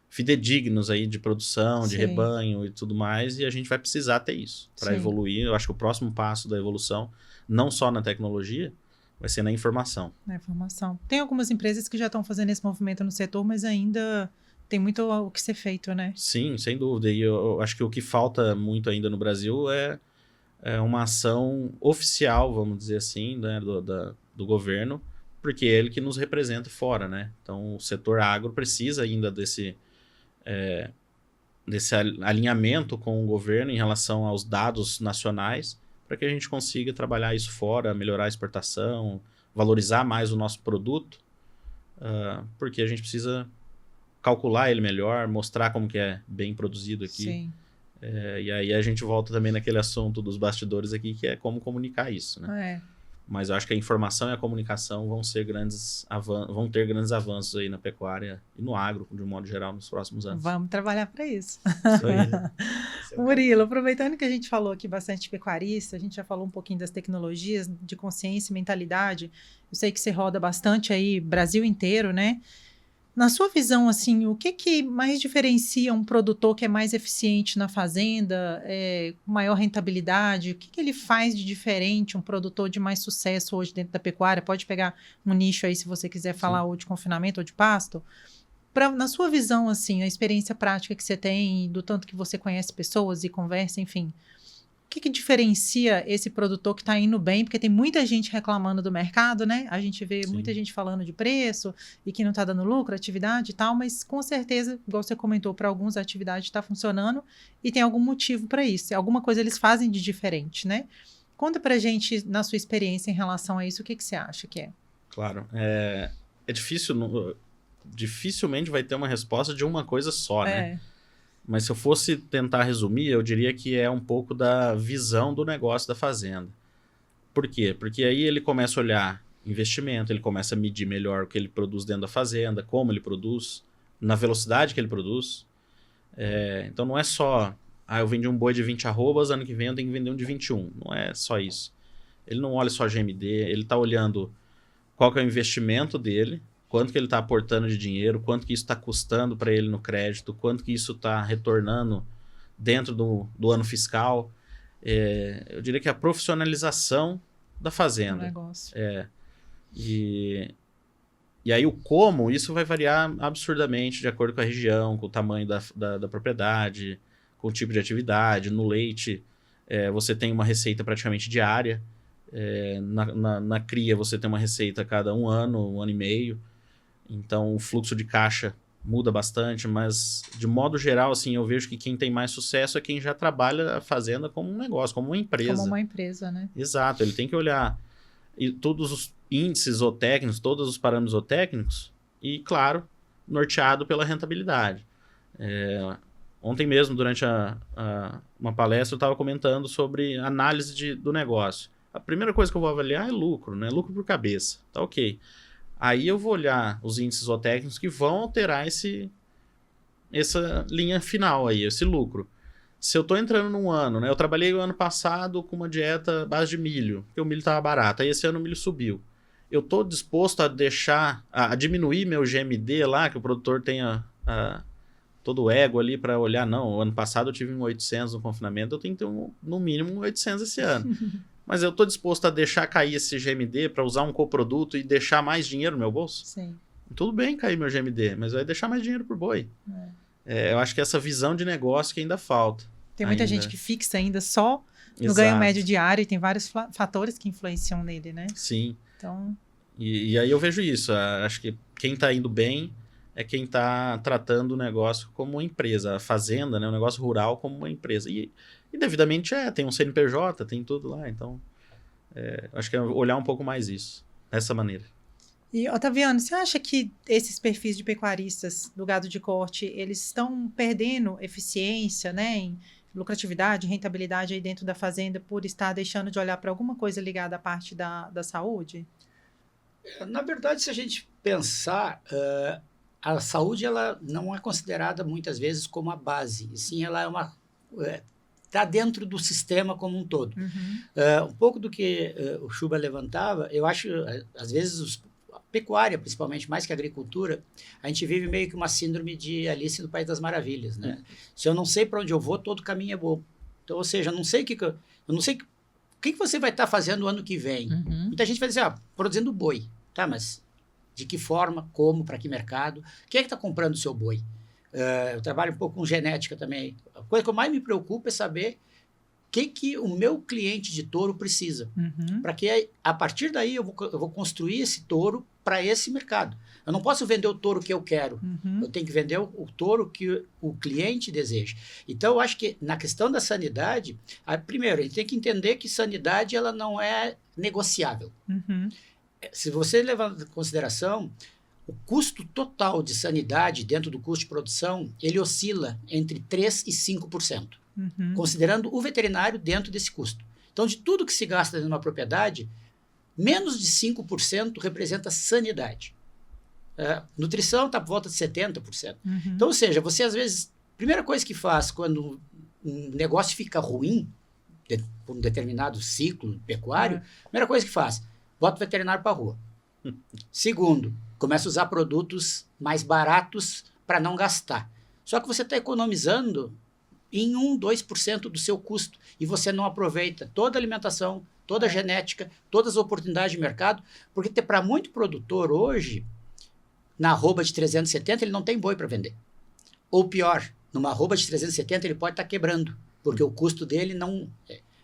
fidedignos aí de produção, de rebanho e tudo mais, e a gente vai precisar ter isso para evoluir. Eu acho que o próximo passo da evolução, não só na tecnologia, vai ser na informação. Na informação. Tem algumas empresas que já estão fazendo esse movimento no setor, mas ainda tem muito o que ser feito, né? Sim, sem dúvida. E eu acho que o que falta muito ainda no Brasil é uma ação oficial, vamos dizer assim, né, do governo, porque é ele que nos representa fora, né? Então, o setor agro precisa ainda desse alinhamento com o governo em relação aos dados nacionais, para que a gente consiga trabalhar isso fora, melhorar a exportação, valorizar mais o nosso produto, porque a gente precisa calcular ele melhor, mostrar como que é bem produzido aqui. Sim. E aí a gente volta também naquele assunto dos bastidores aqui, que é como comunicar isso, né? Mas eu acho que a informação e a comunicação vão ter grandes avanços aí na pecuária e no agro, de um modo geral, nos próximos anos. Vamos trabalhar para isso. Isso aí. Murilo, aproveitando que a gente falou aqui bastante de pecuarista, a gente já falou um pouquinho das tecnologias, de consciência e mentalidade. Eu sei que você roda bastante aí, Brasil inteiro, né? Na sua visão, assim, o que mais diferencia um produtor que é mais eficiente na fazenda, com maior rentabilidade? O que ele faz de diferente, um produtor de mais sucesso hoje dentro da pecuária? Pode pegar um nicho aí, se você quiser falar, ou de confinamento ou de pasto. Na sua visão, assim, a experiência prática que você tem, do tanto que você conhece pessoas e conversa, enfim, o que diferencia esse produtor que está indo bem? Porque tem muita gente reclamando do mercado, né? A gente vê muita gente falando de preço e que não está dando lucro, atividade e tal, mas com certeza, igual você comentou, para alguns a atividade está funcionando e tem algum motivo para isso. Alguma coisa eles fazem de diferente, né? Conta pra gente, na sua experiência em relação a isso, o que você acha que é? Claro. É difícil, dificilmente vai ter uma resposta de uma coisa só, né? Mas se eu fosse tentar resumir, eu diria que é um pouco da visão do negócio da fazenda. Por quê? Porque aí ele começa a olhar investimento, ele começa a medir melhor o que ele produz dentro da fazenda, como ele produz, na velocidade que ele produz. Então não é só, eu vendi um boi de 20 arrobas, ano que vem eu tenho que vender um de 21. Não é só isso. Ele não olha só GMD, ele está olhando qual que é o investimento dele, quanto que ele está aportando de dinheiro, quanto que isso está custando para ele no crédito, quanto que isso está retornando dentro do ano fiscal. Eu diria que é a profissionalização da fazenda. O negócio. E aí o como, isso vai variar absurdamente de acordo com a região, com o tamanho da propriedade, com o tipo de atividade. No leite, você tem uma receita praticamente diária. Na cria, você tem uma receita a cada um ano e meio. Então, o fluxo de caixa muda bastante, mas, de modo geral, assim, eu vejo que quem tem mais sucesso é quem já trabalha a fazenda como um negócio, como uma empresa. Como uma empresa, né? Exato, ele tem que olhar todos os índices zootécnicos, todos os parâmetros zootécnicos e, claro, norteado pela rentabilidade. Ontem mesmo, durante uma palestra, eu estava comentando sobre análise do negócio. A primeira coisa que eu vou avaliar é lucro, né? Lucro por cabeça, tá ok. Aí eu vou olhar os índices zootécnicos que vão alterar essa linha final aí, esse lucro. Se eu estou entrando num ano, né? Eu trabalhei o ano passado com uma dieta à base de milho, porque o milho estava barato. Aí esse ano o milho subiu. Eu estou disposto a diminuir meu GMD lá, que o produtor tenha todo o ego ali para olhar, não, o ano passado eu tive um 800 no confinamento, eu tenho que ter no mínimo um 800 esse ano. Mas eu estou disposto a deixar cair esse GMD para usar um coproduto e deixar mais dinheiro no meu bolso? Sim. Tudo bem cair meu GMD, mas vai deixar mais dinheiro por boi. Eu acho que essa visão de negócio que ainda falta. Tem muita gente que fixa ainda só no ganho médio diário e tem vários fatores que influenciam nele, né? Sim. Então... E aí eu vejo isso. Acho que quem está indo bem é quem está tratando o negócio como uma empresa. A fazenda, né, o negócio rural como uma empresa. E devidamente tem um CNPJ, tem tudo lá. Então, acho que é olhar um pouco mais isso, dessa maneira. E, Otaviano, você acha que esses perfis de pecuaristas do gado de corte, eles estão perdendo eficiência, né, em lucratividade, rentabilidade aí dentro da fazenda por estar deixando de olhar para alguma coisa ligada à parte da saúde? Na verdade, se a gente pensar, a saúde ela não é considerada muitas vezes como a base, e sim ela está dentro do sistema como um todo. Um pouco do que o Chuba levantava, eu acho, às vezes, a pecuária, principalmente, mais que a agricultura, a gente vive meio que uma síndrome de Alice no País das Maravilhas, né? Se eu não sei para onde eu vou, todo caminho é bom. Então, ou seja, eu não sei o que você vai estar fazendo o ano que vem. Muita gente vai dizer, produzindo boi. Tá, mas de que forma, como, para que mercado? Quem é que está comprando o seu boi? Eu trabalho um pouco com genética também. A coisa que eu mais me preocupa é saber o que o meu cliente de touro precisa. Para que, a partir daí, eu vou construir esse touro para esse mercado. Eu não posso vender o touro que eu quero. Eu tenho que vender o touro que o cliente deseja. Então, eu acho que na questão da sanidade, primeiro, a gente tem que entender que sanidade ela não é negociável. Se você levar em consideração, o custo total de sanidade dentro do custo de produção, ele oscila entre 3% e 5%, considerando o veterinário dentro desse custo. Então, de tudo que se gasta em uma propriedade, menos de 5% representa sanidade. Nutrição está por volta de 70%. Então, ou seja, você às vezes, a primeira coisa que faz quando um negócio fica ruim, por um determinado ciclo pecuário, a primeira coisa que faz, bota o veterinário para a rua. Segundo, começa a usar produtos mais baratos para não gastar. Só que você está economizando em 2% do seu custo e você não aproveita toda a alimentação, toda a genética, todas as oportunidades de mercado, porque para muito produtor hoje, na arroba de 370, ele não tem boi para vender. Ou pior, numa arroba de 370 ele pode estar quebrando, porque o custo dele não...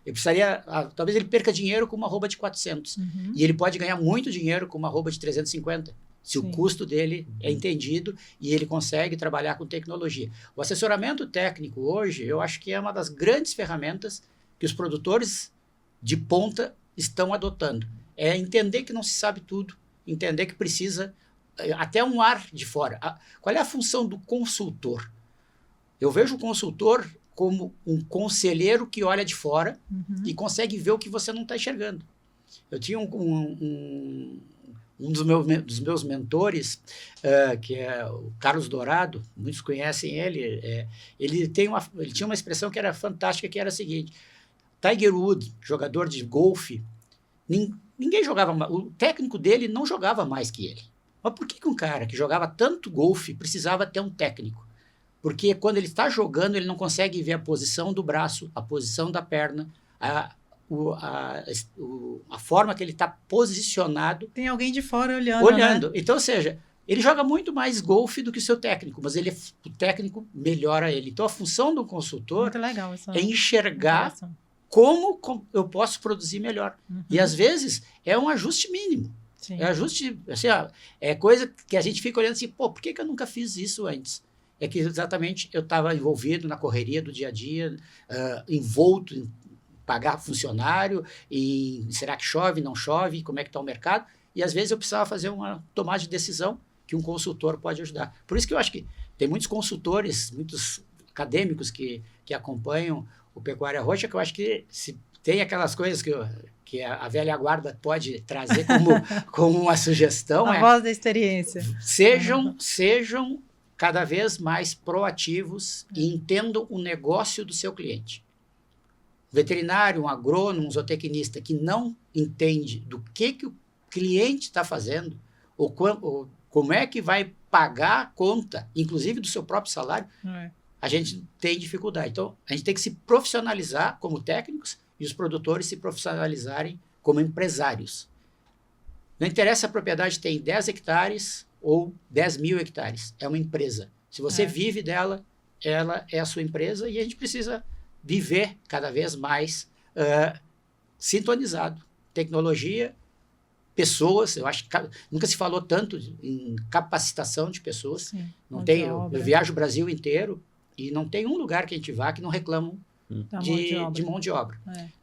Ele precisaria, talvez ele perca dinheiro com uma arroba de 400. E ele pode ganhar muito dinheiro com uma arroba de 350. Se o custo dele é entendido e ele consegue trabalhar com tecnologia. O assessoramento técnico hoje, eu acho que é uma das grandes ferramentas que os produtores de ponta estão adotando. É entender que não se sabe tudo, entender que precisa até um ar de fora. Qual é a função do consultor? Eu vejo o consultor como um conselheiro que olha de fora e consegue ver o que você não está enxergando. Eu tinha um dos meus mentores, que é o Carlos Dourado, muitos conhecem ele, ele tinha uma expressão que era fantástica, que era a seguinte: Tiger Woods, jogador de golfe, ninguém jogava mais, o técnico dele não jogava mais que ele. Mas por que um cara que jogava tanto golfe precisava ter um técnico? Porque quando ele está jogando, ele não consegue ver a posição do braço, a posição da perna, a forma que ele está posicionado. Tem alguém de fora olhando. Né? Então, ou seja, ele joga muito mais golfe do que o seu técnico, mas o técnico melhora ele. Então, a função do consultor é enxergar como eu posso produzir melhor. E, às vezes, é um ajuste mínimo. Sim. É ajuste, assim, é coisa que a gente fica olhando assim, por que eu nunca fiz isso antes? É que exatamente eu estava envolvido na correria do dia a dia, envolto em pagar funcionário, e será que chove, não chove, como é que está o mercado? E às vezes eu precisava fazer uma tomada de decisão que um consultor pode ajudar. Por isso que eu acho que tem muitos consultores, muitos acadêmicos que acompanham o Pecuária Roxa, que eu acho que se tem aquelas coisas que a velha guarda pode trazer como uma sugestão. A voz da experiência. Sejam cada vez mais proativos e entendam o negócio do seu cliente. Um veterinário, um agrônomo, um zootecnista que não entende do que o cliente está fazendo, ou como é que vai pagar a conta, inclusive do seu próprio salário, a gente tem dificuldade. Então, a gente tem que se profissionalizar como técnicos e os produtores se profissionalizarem como empresários. Não interessa se a propriedade tem 10 hectares ou 10 mil hectares. É uma empresa. Se você vive dela, ela é a sua empresa e a gente precisa viver cada vez mais sintonizado. Tecnologia, pessoas, eu acho que nunca se falou tanto em capacitação de pessoas. Sim, eu viajo o Brasil inteiro e não tem um lugar que a gente vá que não reclamam de mão de obra.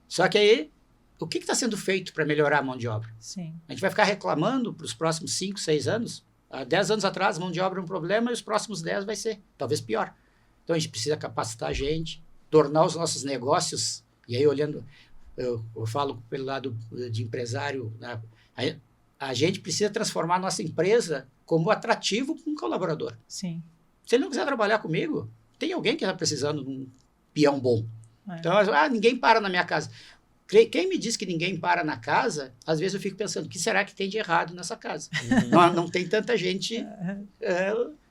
Só que aí, o que está sendo feito para melhorar a mão de obra? Sim. A gente vai ficar reclamando para os próximos 5, 6 anos? Há 10 anos atrás, mão de obra é um problema e os próximos 10 vai ser, talvez, pior. Então, a gente precisa capacitar a gente, tornar os nossos negócios, e aí olhando, eu falo pelo lado de empresário, né? A gente precisa transformar a nossa empresa como atrativo para um colaborador. Sim. Se ele não quiser trabalhar comigo, tem alguém que está precisando de um peão bom. Então, ninguém para na minha casa. Quem me diz que ninguém para na casa, às vezes eu fico pensando, o que será que tem de errado nessa casa? Não tem tanta gente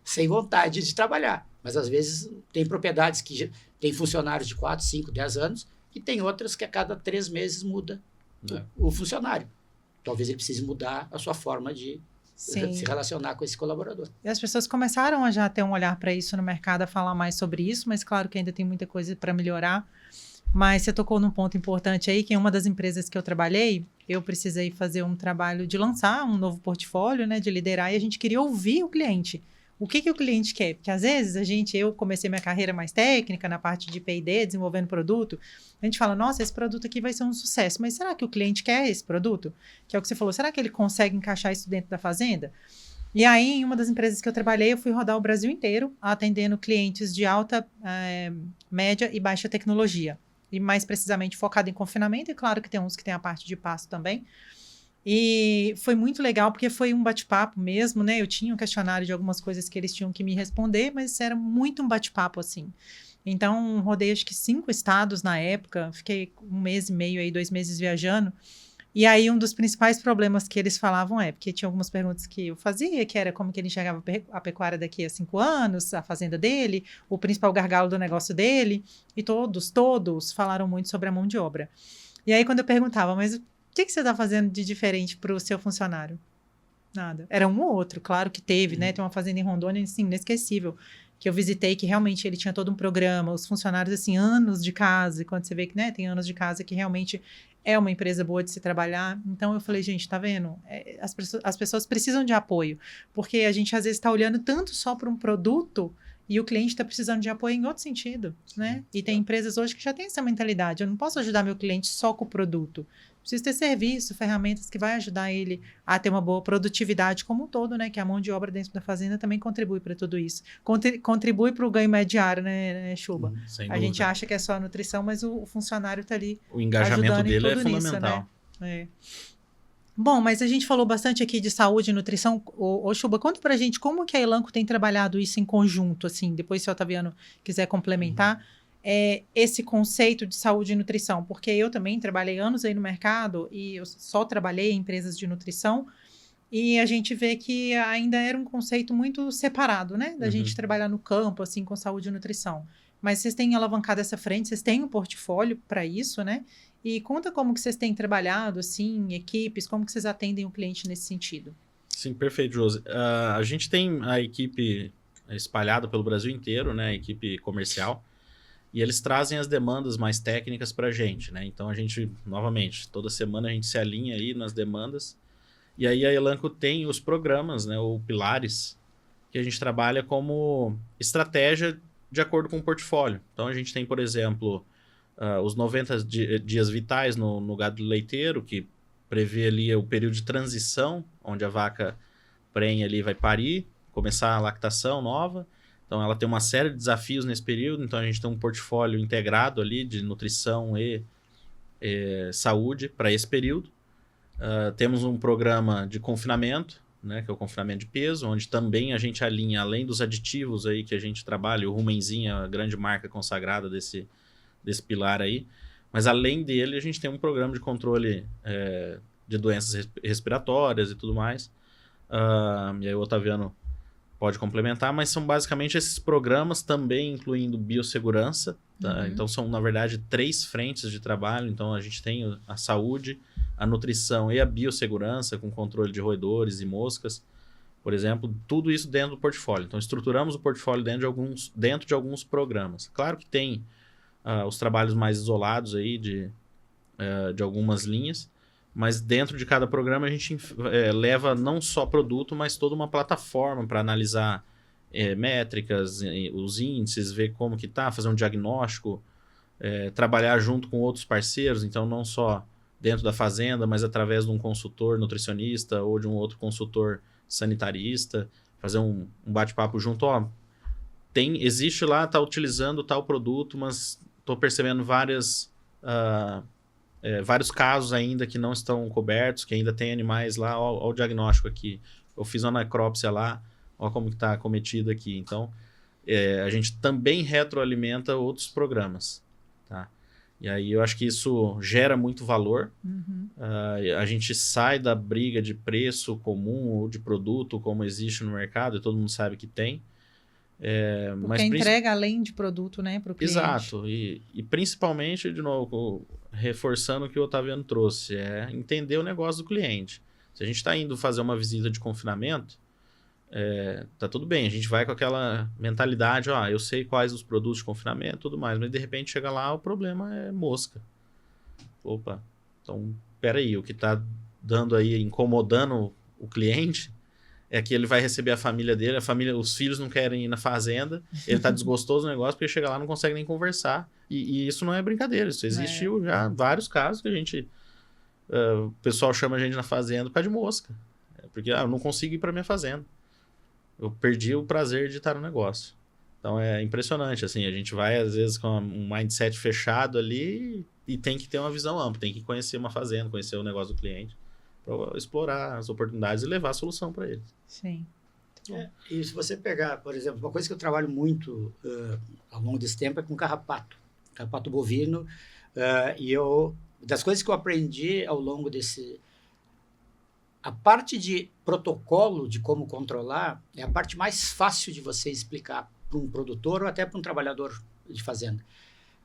sem vontade de trabalhar. Mas, às vezes, tem propriedades que tem funcionários de 4, 5, 10 anos e tem outras que a cada 3 meses muda o funcionário. Talvez ele precise mudar a sua forma de se relacionar com esse colaborador. E as pessoas começaram a já ter um olhar para isso no mercado, a falar mais sobre isso, mas claro que ainda tem muita coisa para melhorar. Mas você tocou num ponto importante aí, que em uma das empresas que eu trabalhei, eu precisei fazer um trabalho de lançar um novo portfólio, né, de liderar, e a gente queria ouvir o cliente. O que o cliente quer? Porque às vezes eu comecei minha carreira mais técnica, na parte de P&D, desenvolvendo produto, a gente fala, nossa, esse produto aqui vai ser um sucesso, mas será que o cliente quer esse produto? Que é o que você falou, será que ele consegue encaixar isso dentro da fazenda? E aí, em uma das empresas que eu trabalhei, eu fui rodar o Brasil inteiro, atendendo clientes de alta, média e baixa tecnologia. E mais precisamente focado em confinamento, e claro que tem uns que tem a parte de pasto também. E foi muito legal, porque foi um bate-papo mesmo, né? Eu tinha um questionário de algumas coisas que eles tinham que me responder, mas era muito um bate-papo, assim. Então, rodei acho que 5 estados na época, fiquei 1 mês e meio aí, 2 meses viajando. E aí, um dos principais problemas que eles falavam porque tinha algumas perguntas que eu fazia, que era como que ele enxergava a pecuária daqui a 5 anos, a fazenda dele, o principal gargalo do negócio dele, e todos falaram muito sobre a mão de obra. E aí, quando eu perguntava, mas o que você está fazendo de diferente para o seu funcionário? Nada. Era um ou outro, claro que teve, né? Tem uma fazenda em Rondônia, assim, inesquecível. que eu visitei, que realmente ele tinha todo um programa, os funcionários, assim, anos de casa, e quando você vê que, né, tem anos de casa, que realmente é uma empresa boa de se trabalhar. Então, eu falei, gente, tá vendo? As pessoas precisam de apoio, porque a gente, às vezes, está olhando tanto só para um produto e o cliente está precisando de apoio em outro sentido, né? E tem empresas hoje que já têm essa mentalidade. Eu não posso ajudar meu cliente só com o produto. Preciso ter serviço, ferramentas que vai ajudar ele a ter uma boa produtividade como um todo, né? Que a mão de obra dentro da fazenda também contribui para tudo isso. Contribui para o ganho médio diário, né, Chuba? Sem A dúvida. gente acha que é só a nutrição, mas o funcionário está ali O engajamento ajudando em dele é tudo nisso, fundamental. né? É. Bom, mas a gente falou bastante aqui de saúde e nutrição. Ô Chuba, conta pra gente como que a Elanco tem trabalhado isso em conjunto, assim, depois se o Otaviano quiser complementar, esse conceito de saúde e nutrição, porque eu também trabalhei anos aí no mercado e eu só trabalhei em empresas de nutrição e a gente vê que ainda era um conceito muito separado, né? Da gente trabalhar no campo, assim, com saúde e nutrição. Mas vocês têm alavancado essa frente, vocês têm um portfólio para isso, né? E conta como que vocês têm trabalhado, assim, equipes, como que vocês atendem o cliente nesse sentido. Sim, perfeito, Josi. A gente tem a equipe espalhada pelo Brasil inteiro, né? A equipe comercial. E eles trazem as demandas mais técnicas para a gente, né? Então, a gente, novamente, toda semana a gente se alinha aí nas demandas. E aí a Elanco tem os programas, né? Ou pilares, que a gente trabalha como estratégia de acordo com o portfólio. Então, a gente tem, por exemplo, os 90 dias vitais no gado leiteiro, que prevê ali o período de transição, onde a vaca prenha ali vai parir, começar a lactação nova. Então, ela tem uma série de desafios nesse período. Então, a gente tem um portfólio integrado ali de nutrição e saúde para esse período. Temos um programa de confinamento, né, que é o confinamento de peso, onde também a gente alinha, além dos aditivos aí que a gente trabalha, o Rumenzinho, a grande marca consagrada desse pilar aí. Mas, além dele, a gente tem um programa de controle de doenças respiratórias e tudo mais. E aí o Otaviano pode complementar, mas são basicamente esses programas também incluindo biossegurança. Tá? Então são, na verdade, 3 frentes de trabalho. Então a gente tem a saúde, a nutrição e a biossegurança com controle de roedores e moscas, por exemplo, tudo isso dentro do portfólio. Então estruturamos o portfólio dentro de alguns programas. Claro que tem os trabalhos mais isolados aí de algumas linhas, mas dentro de cada programa a gente leva não só produto, mas toda uma plataforma para analisar métricas, os índices, ver como que tá, fazer um diagnóstico, trabalhar junto com outros parceiros, então não só dentro da fazenda, mas através de um consultor nutricionista ou de um outro consultor sanitarista, fazer um bate-papo junto, existe lá, está utilizando tal produto, mas estou percebendo vários casos ainda que não estão cobertos, que ainda tem animais lá, ó o diagnóstico aqui. Eu fiz uma necrópsia lá, ó como está acometido aqui. Então, a gente também retroalimenta outros programas, tá? E aí eu acho que isso gera muito valor. A gente sai da briga de preço comum ou de produto como existe no mercado, e todo mundo sabe que tem. Porque entrega além de produto, né, para o cliente. Exato, e principalmente, de novo, reforçando o que o Otaviano trouxe, entender o negócio do cliente. Se a gente está indo fazer uma visita de confinamento, tá tudo bem, a gente vai com aquela mentalidade, eu sei quais os produtos de confinamento e tudo mais, mas de repente chega lá, o problema é mosca. Opa, então, peraí, o que está dando aí, incomodando o cliente, é que ele vai receber a família dele, os filhos não querem ir na fazenda, ele tá desgostoso do negócio, porque chega lá não consegue nem conversar. E isso não é brincadeira, isso existiu já vários casos que a gente... o pessoal chama a gente na fazenda por causa de mosca. Porque eu não consigo ir para minha fazenda. Eu perdi o prazer de estar no negócio. Então é impressionante, assim, a gente vai às vezes com um mindset fechado ali e tem que ter uma visão ampla, tem que conhecer uma fazenda, conhecer o negócio do cliente, para explorar as oportunidades e levar a solução para eles. Sim. E se você pegar, por exemplo, uma coisa que eu trabalho muito ao longo desse tempo é com carrapato bovino, das coisas que eu aprendi ao longo a parte de protocolo de como controlar é a parte mais fácil de você explicar para um produtor ou até para um trabalhador de fazenda.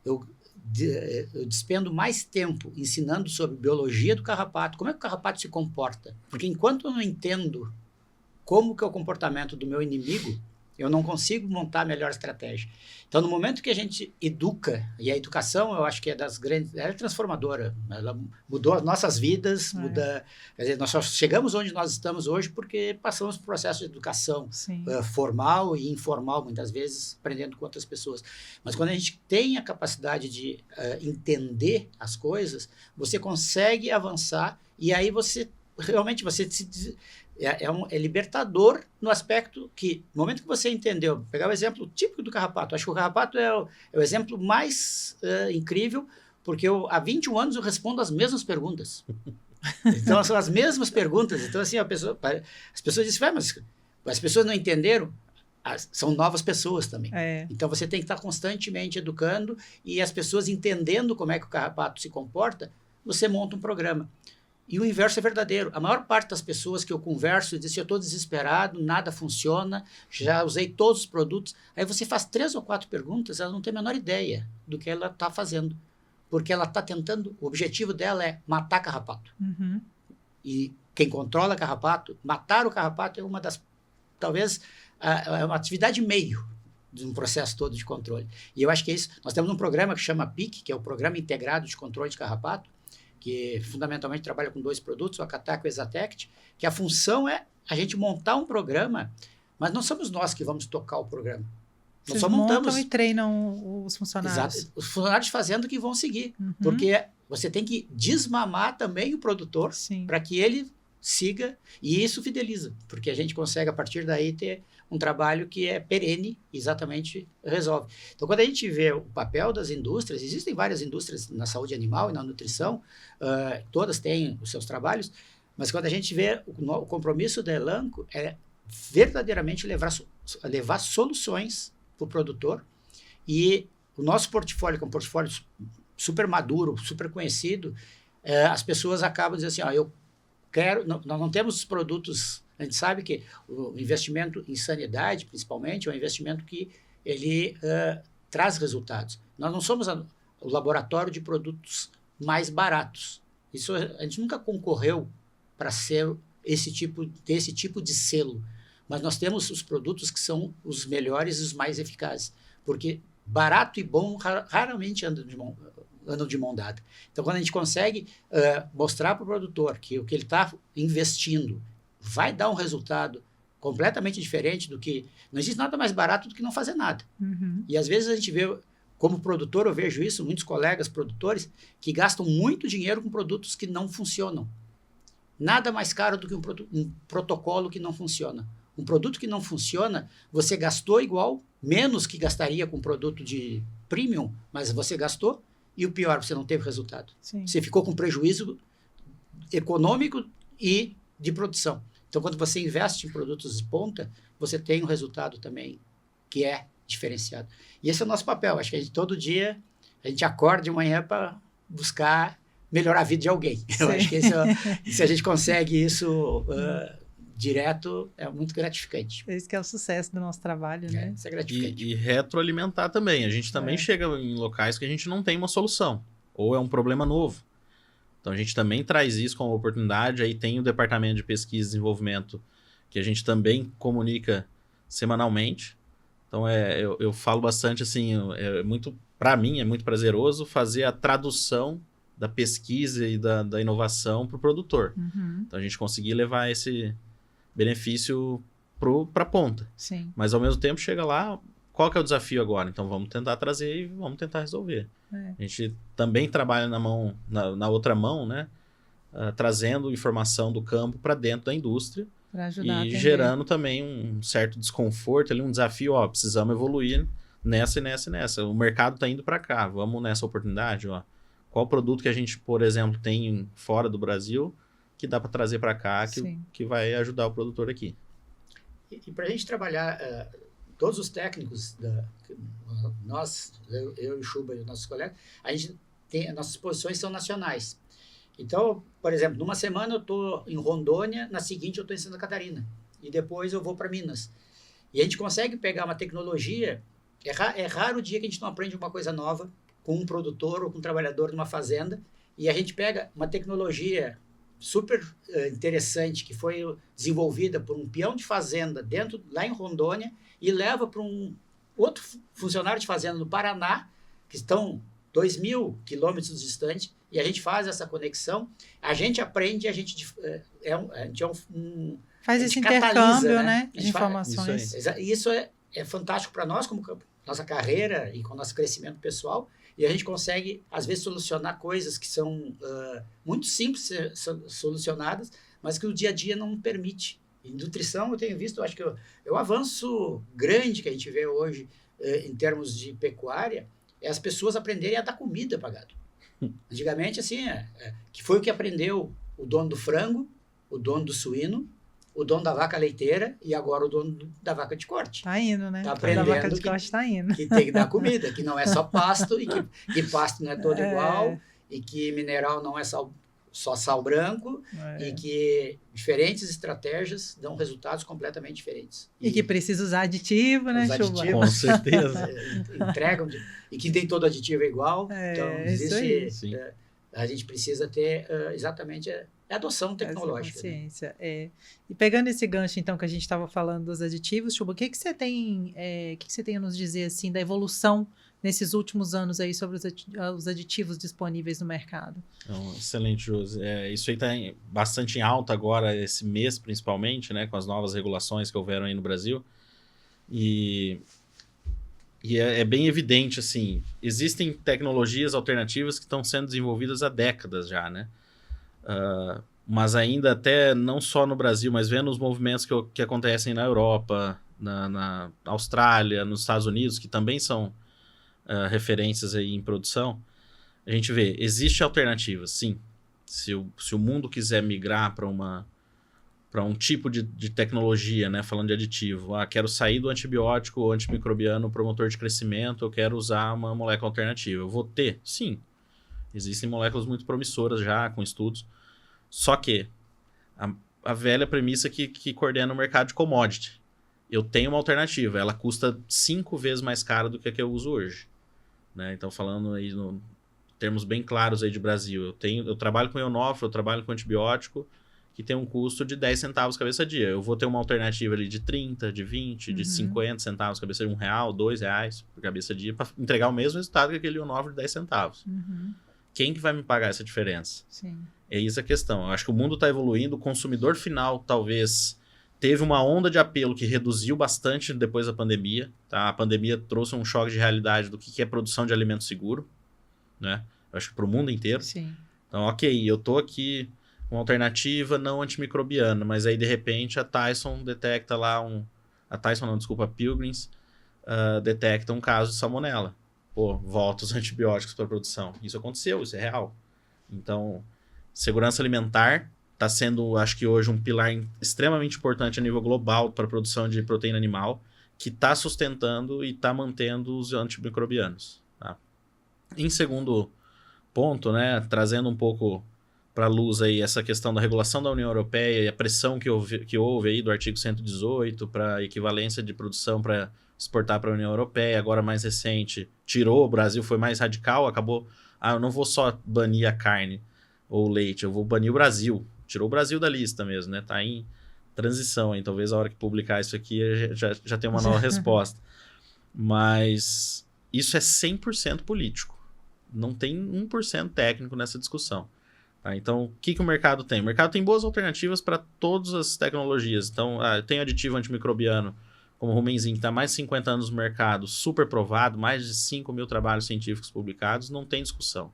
Eu despendo mais tempo ensinando sobre biologia do carrapato, como é que o carrapato se comporta. Porque enquanto eu não entendo como que é o comportamento do meu inimigo, eu não consigo montar a melhor estratégia. Então, no momento que a gente educa, e a educação, eu acho que é das grandes, ela é transformadora, ela mudou as nossas vidas, quer dizer, nós só chegamos onde nós estamos hoje porque passamos por processo de educação formal e informal, muitas vezes, aprendendo com outras pessoas. Mas quando a gente tem a capacidade de entender as coisas, você consegue avançar e aí você realmente é libertador no aspecto que, no momento que você entendeu, vou pegar o exemplo típico do carrapato, acho que o carrapato é o exemplo mais incrível, porque há 21 anos eu respondo as mesmas perguntas. Então, são as mesmas perguntas. Então, assim, as pessoas dizem, mas as pessoas não entenderam? São novas pessoas também. Então, você tem que estar constantemente educando e as pessoas entendendo como é que o carrapato se comporta, você monta um programa. E o inverso é verdadeiro. A maior parte das pessoas que eu converso diz eu estou desesperado, nada funciona, já usei todos os produtos. Aí você faz 3 ou 4 perguntas, ela não tem a menor ideia do que ela está fazendo. Porque ela está tentando, o objetivo dela é matar carrapato. Uhum. E quem controla carrapato, matar o carrapato é uma das, talvez, é uma atividade meio de um processo todo de controle. E eu acho que é isso. Nós temos um programa que chama PIC, que é o Programa Integrado de Controle de Carrapato, que fundamentalmente trabalha com 2 produtos, o Acatac e o Exatect, que a função é a gente montar um programa, mas não somos nós que vamos tocar o programa. Vocês só montam e treinam os funcionários. Exato. Os funcionários fazendo o que vão seguir. Porque você tem que desmamar também o produtor para que ele siga, e isso fideliza, porque a gente consegue, a partir daí, ter um trabalho que é perene, exatamente resolve. Então, quando a gente vê o papel das indústrias, existem várias indústrias na saúde animal e na nutrição, todas têm os seus trabalhos, mas quando a gente vê o compromisso da Elanco é verdadeiramente levar soluções para o produtor, e o nosso portfólio, que é um portfólio super maduro, super conhecido, as pessoas acabam dizendo assim, eu quero, nós não temos os produtos, a gente sabe que o investimento em sanidade, principalmente, é um investimento que ele traz resultados. Nós não somos o laboratório de produtos mais baratos. Isso a gente nunca concorreu para ser desse tipo de selo, mas nós temos os produtos que são os melhores e os mais eficazes, porque barato e bom raramente andam de mão dada. Então, quando a gente consegue mostrar para o produtor que o que ele está investindo vai dar um resultado completamente diferente do que... Não existe nada mais barato do que não fazer nada. E, às vezes, a gente vê, como produtor, eu vejo isso, muitos colegas produtores que gastam muito dinheiro com produtos que não funcionam. Nada mais caro do que um protocolo que não funciona. Um produto que não funciona, você gastou igual, menos que gastaria com um produto de premium, mas você gastou, e o pior, você não teve resultado. Sim. Você ficou com prejuízo econômico e de produção. Então, quando você investe em produtos de ponta, você tem um resultado também que é diferenciado. E esse é o nosso papel. Acho que todo dia a gente acorda de manhã para buscar melhorar a vida de alguém. Eu acho que se a gente consegue isso direto, é muito gratificante. Esse que é o sucesso do nosso trabalho, né? Isso é gratificante. E retroalimentar também. A gente também chega em locais que a gente não tem uma solução, ou é um problema novo. Então, a gente também traz isso como oportunidade. Aí tem o departamento de pesquisa e desenvolvimento, que a gente também comunica semanalmente. Então, eu falo bastante assim, para mim, é muito prazeroso fazer a tradução da pesquisa e da inovação para o produtor. Então, a gente conseguir levar esse benefício para a ponta. Sim. Mas, ao mesmo tempo, chega lá, qual que é o desafio agora? Então, vamos tentar trazer e vamos tentar resolver. A gente também trabalha na outra mão, né? Trazendo informação do campo para dentro da indústria e gerando também um certo desconforto, ali, um desafio, precisamos evoluir nessa e nessa e nessa. O mercado está indo para cá, vamos nessa oportunidade, Qual produto que a gente, por exemplo, tem fora do Brasil que dá para trazer para cá, que vai ajudar o produtor aqui. E para a gente trabalhar, todos os técnicos, eu e o Chuba e os nossos colegas, nossas posições são nacionais. Então, por exemplo, numa semana eu estou em Rondônia, na seguinte eu estou em Santa Catarina, e depois eu vou para Minas. E a gente consegue pegar uma tecnologia, é raro o dia que a gente não aprende uma coisa nova com um produtor ou com um trabalhador numa fazenda, e a gente pega uma tecnologia super interessante, que foi desenvolvida por um peão de fazenda lá em Rondônia, e leva para um outro funcionário de fazenda no Paraná, que estão 2.000 quilômetros distante, e a gente faz essa conexão, a gente aprende, a gente faz esse intercâmbio, né, de informações. Isso é fantástico para nós, como nossa carreira e com nosso crescimento pessoal, e a gente consegue, às vezes, solucionar coisas que são muito simples de ser solucionadas, mas que o dia a dia não permite. Em nutrição, eu tenho visto, acho que o avanço grande que a gente vê hoje em termos de pecuária é as pessoas aprenderem a dar comida para gado. Antigamente, assim, que foi o que aprendeu o dono do frango, o dono do suíno, o dono da vaca leiteira e agora o dono da vaca de corte. Tá indo, né? Tá aprendendo da vaca de corte tá indo. Que tem que dar comida, que não é só pasto, e que pasto não é todo igual, e que mineral não é só sal branco, e que diferentes estratégias dão resultados completamente diferentes. E que precisa usar aditivo, né, Chuba? Com certeza. Entregam, e que nem todo aditivo é igual. Então, existe... a gente precisa ter exatamente a adoção tecnológica. Essa consciência, né? E pegando esse gancho, então, que a gente estava falando dos aditivos, Chuba, o que você tem a nos dizer, assim, da evolução nesses últimos anos aí sobre os aditivos disponíveis no mercado? Excelente, Josi. Isso aí está bastante em alta agora, esse mês, principalmente, né, com as novas regulações que houveram aí no Brasil. E é bem evidente, assim, existem tecnologias alternativas que estão sendo desenvolvidas há décadas já, né? Mas ainda até não só no Brasil, mas vendo os movimentos que acontecem na Europa, na Austrália, nos Estados Unidos, que também são referências aí em produção, a gente vê, existe alternativas, sim. Se o mundo quiser migrar para um tipo de tecnologia, né, falando de aditivo, quero sair do antibiótico ou antimicrobiano promotor de crescimento, eu quero usar uma molécula alternativa. Eu vou ter? Sim. Existem moléculas muito promissoras já, com estudos. Só que a velha premissa que coordena o mercado de commodity. Eu tenho uma alternativa, ela custa 5 vezes mais cara do que a que eu uso hoje. Né? Então, falando aí em termos bem claros aí de Brasil, eu trabalho com ionófilo, eu trabalho com antibiótico, que tem um custo de 10 centavos cabeça dia. Eu vou ter uma alternativa ali de 30, de 20, de 50 centavos cabeça dia, R$1, R$2 por cabeça dia, para entregar o mesmo resultado que aquele ionófilo de 10 centavos. Quem que vai me pagar essa diferença? Sim. É isso a questão. Eu acho que o mundo está evoluindo, o consumidor final talvez teve uma onda de apelo que reduziu bastante depois da pandemia. Tá? A pandemia trouxe um choque de realidade do que é produção de alimento seguro, né? Eu acho que para o mundo inteiro. Sim. Então, ok, eu estou aqui com uma alternativa não antimicrobiana, mas aí de repente a Tyson detecta lá a Pilgrims detecta um caso de salmonela. Pô, volta os antibióticos para a produção. Isso aconteceu, isso é real. Então, segurança alimentar está sendo, acho que hoje, um pilar extremamente importante a nível global para a produção de proteína animal, que está sustentando e está mantendo os antimicrobianos. Tá? Em segundo ponto, né, trazendo um pouco para a luz aí essa questão da regulação da União Europeia e a pressão que houve aí do artigo 118 para a equivalência de produção para exportar para a União Europeia, agora mais recente, tirou, o Brasil foi mais radical, acabou, eu não vou só banir a carne ou o leite, eu vou banir o Brasil. Tirou o Brasil da lista mesmo, né? Tá em transição, hein? Talvez a hora que publicar isso aqui já tenha uma nova resposta. Mas isso é 100% político. Não tem 1% técnico nessa discussão. Tá? Então, o que o mercado tem? O mercado tem boas alternativas para todas as tecnologias. Então, tem aditivo antimicrobiano, como o Rumenzinho, que está há mais de 50 anos no mercado, super provado, mais de 5 mil trabalhos científicos publicados, não tem discussão.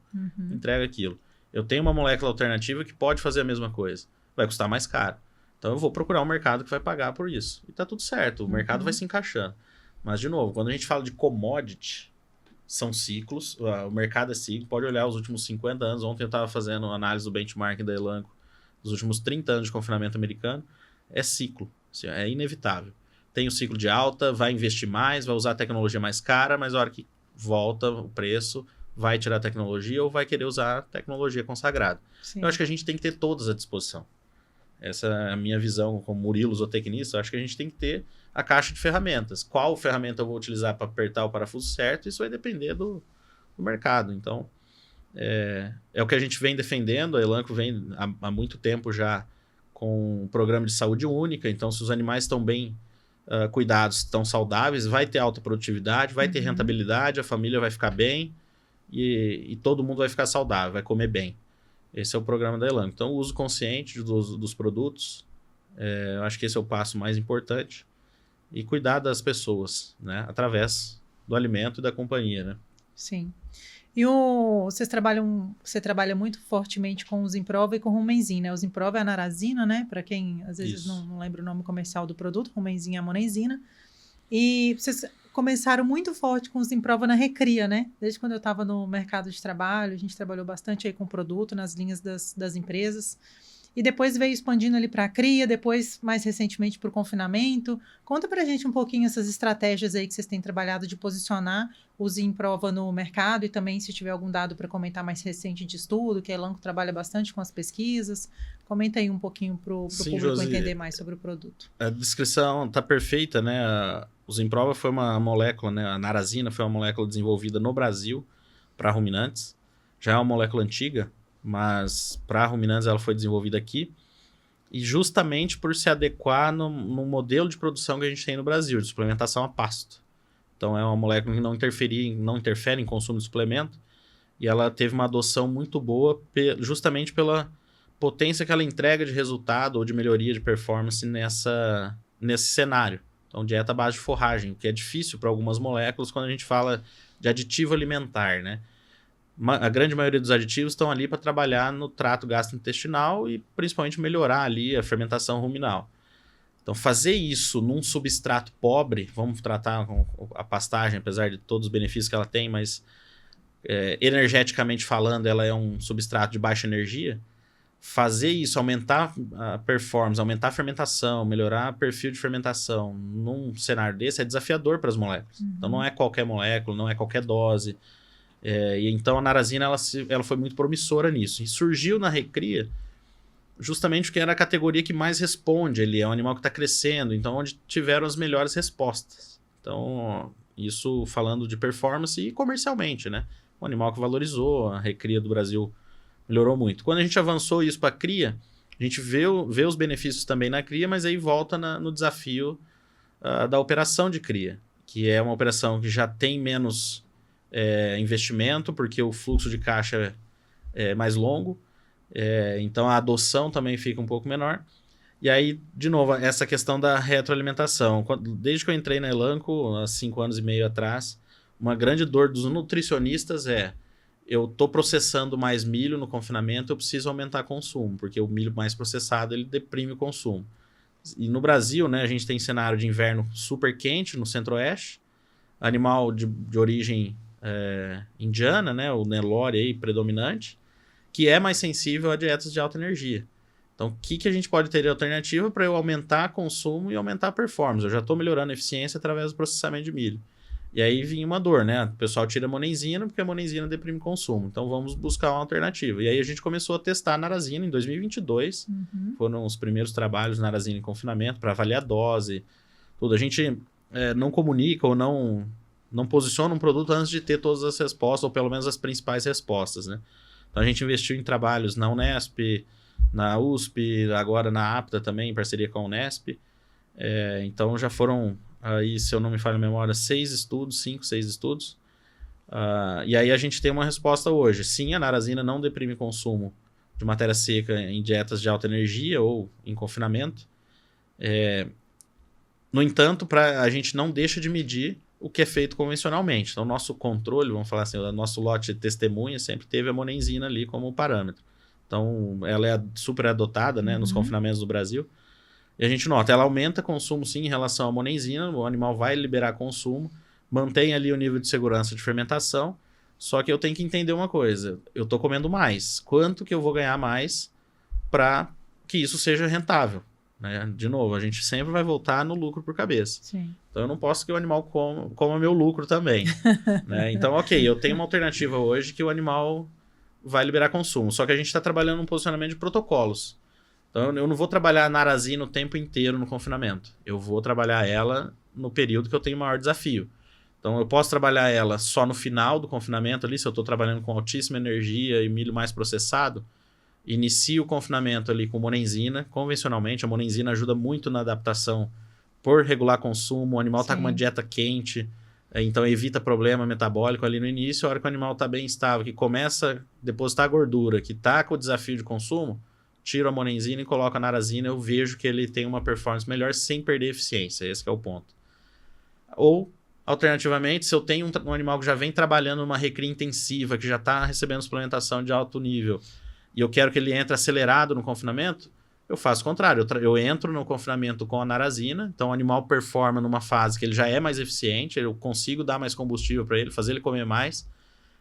Entrega aquilo. Eu tenho uma molécula alternativa que pode fazer a mesma coisa. Vai custar mais caro. Então eu vou procurar um mercado que vai pagar por isso. E tá tudo certo, o mercado vai se encaixando. Mas, de novo, quando a gente fala de commodity, são ciclos, o mercado é ciclo, pode olhar os últimos 50 anos. Ontem eu estava fazendo análise do benchmark da Elanco, dos últimos 30 anos de confinamento americano, é ciclo, assim, é inevitável. Tem o ciclo de alta, vai investir mais, vai usar a tecnologia mais cara, mas a hora que volta o preço, vai tirar a tecnologia ou vai querer usar a tecnologia consagrada. Sim. Eu acho que a gente tem que ter todas à disposição. Essa é a minha visão como Murilo, zootecnista. Eu acho que a gente tem que ter a caixa de ferramentas. Qual ferramenta eu vou utilizar para apertar o parafuso certo? Isso vai depender do mercado. Então, é o que a gente vem defendendo. A Elanco vem há muito tempo já com um programa de saúde única. Então, se os animais estão bem cuidados, estão saudáveis, vai ter alta produtividade, vai ter rentabilidade, a família vai ficar bem e todo mundo vai ficar saudável, vai comer bem. Esse é o programa da Elanco. Então, o uso consciente dos produtos, eu acho que esse é o passo mais importante. E cuidar das pessoas, né? Através do alimento e da companhia, né? Sim. E você trabalha muito fortemente com o Zimprova e com o Rumensin, né? O Zimprova é a narazina, né? Para quem às vezes não lembra o nome comercial do produto, Rumensin é a monenzina. E vocês começaram muito forte com o Zimprova na recria, né? Desde quando eu estava no mercado de trabalho, a gente trabalhou bastante aí com o produto, nas linhas das empresas. E depois veio expandindo ali para a cria, depois, mais recentemente, para o confinamento. Conta para a gente um pouquinho essas estratégias aí que vocês têm trabalhado de posicionar o Zimprova no mercado e também se tiver algum dado para comentar mais recente de estudo, que a Elanco trabalha bastante com as pesquisas. Comenta aí um pouquinho para o público Josi, entender mais sobre o produto. A descrição está perfeita, né? O Zimprova foi uma molécula, né? A narazina foi uma molécula desenvolvida no Brasil para ruminantes. Já é uma molécula antiga, mas para ruminantes ela foi desenvolvida aqui, e justamente por se adequar no modelo de produção que a gente tem no Brasil, de suplementação a pasto. Então é uma molécula que não interfere em consumo de suplemento, e ela teve uma adoção muito boa justamente pela potência que ela entrega de resultado ou de melhoria de performance nesse cenário. Então dieta à base de forragem, que é difícil para algumas moléculas quando a gente fala de aditivo alimentar, né? A grande maioria dos aditivos estão ali para trabalhar no trato gastrointestinal e principalmente melhorar ali a fermentação ruminal. Então, fazer isso num substrato pobre, vamos tratar com a pastagem, apesar de todos os benefícios que ela tem, mas energeticamente falando, ela é um substrato de baixa energia. Fazer isso, aumentar a performance, aumentar a fermentação, melhorar o perfil de fermentação num cenário desse é desafiador para as moléculas. Então, não é qualquer molécula, não é qualquer dose. E então a narazina ela foi muito promissora nisso. E surgiu na recria justamente porque era a categoria que mais responde. Ele é um animal que está crescendo, então onde tiveram as melhores respostas. Então, isso falando de performance e comercialmente, né? Um animal que valorizou, a recria do Brasil melhorou muito. Quando a gente avançou isso para a cria, a gente vê os benefícios também na cria, mas aí volta no desafio da operação de cria, que é uma operação que já tem menos investimento, porque o fluxo de caixa é mais longo, então a adoção também fica um pouco menor. E aí, de novo, essa questão da retroalimentação. Desde que eu entrei na Elanco, há 5 anos e meio atrás, uma grande dor dos nutricionistas eu estou processando mais milho no confinamento, eu preciso aumentar o consumo, porque o milho mais processado ele deprime o consumo. E no Brasil, né, a gente tem cenário de inverno super quente no centro-oeste, animal de origem indiana, né, o Nelore aí, predominante, que é mais sensível a dietas de alta energia. Então, o que a gente pode ter de alternativa para eu aumentar consumo e aumentar a performance? Eu já estou melhorando a eficiência através do processamento de milho. E aí vinha uma dor, né? O pessoal tira a monenzina porque a monenzina deprime o consumo. Então, vamos buscar uma alternativa. E aí a gente começou a testar a narazina em 2022. Foram os primeiros trabalhos de narazina em confinamento para avaliar a dose, tudo. A gente não comunica ou não posiciona um produto antes de ter todas as respostas, ou pelo menos as principais respostas, né? Então, a gente investiu em trabalhos na Unesp, na USP, agora na APTA também, em parceria com a Unesp. Então, já foram, aí, se eu não me falho a memória, 6 estudos. E aí a gente tem uma resposta hoje. Sim, a narazina não deprime consumo de matéria seca em dietas de alta energia ou em confinamento. No entanto, a gente não deixa de medir o que é feito convencionalmente. Então, o nosso controle, vamos falar assim, o nosso lote de testemunha sempre teve a monenzina ali como parâmetro. Então, ela é super adotada, né, nos confinamentos do Brasil. E a gente nota, ela aumenta consumo sim em relação à monenzina, o animal vai liberar consumo, mantém ali o nível de segurança de fermentação, só que eu tenho que entender uma coisa, eu estou comendo mais, quanto que eu vou ganhar mais para que isso seja rentável? Né? De novo, a gente sempre vai voltar no lucro por cabeça. Sim. Então eu não posso que o animal coma meu lucro também. Né? Então, ok, eu tenho uma alternativa hoje que o animal vai liberar consumo, só que a gente está trabalhando um posicionamento de protocolos. Então eu não vou trabalhar a narazina o tempo inteiro no confinamento. Eu vou trabalhar ela no período que eu tenho maior desafio. Então, eu posso trabalhar ela só no final do confinamento ali, se eu estou trabalhando com altíssima energia e milho mais processado, inicio o confinamento ali com monenzina. Convencionalmente, a monenzina ajuda muito na adaptação por regular consumo. O animal está com uma dieta quente, então evita problema metabólico ali no início. A hora que o animal está bem estável, que começa a depositar gordura, que está com o desafio de consumo, tiro a monenzina e coloco a narazina. Eu vejo que ele tem uma performance melhor sem perder eficiência. Esse que é o ponto. Ou, alternativamente, se eu tenho um animal que já vem trabalhando numa recria intensiva, que já está recebendo suplementação de alto nível, e eu quero que ele entre acelerado no confinamento, eu faço o contrário. Eu entro no confinamento com a narazina, então o animal performa numa fase que ele já é mais eficiente, eu consigo dar mais combustível para ele, fazer ele comer mais.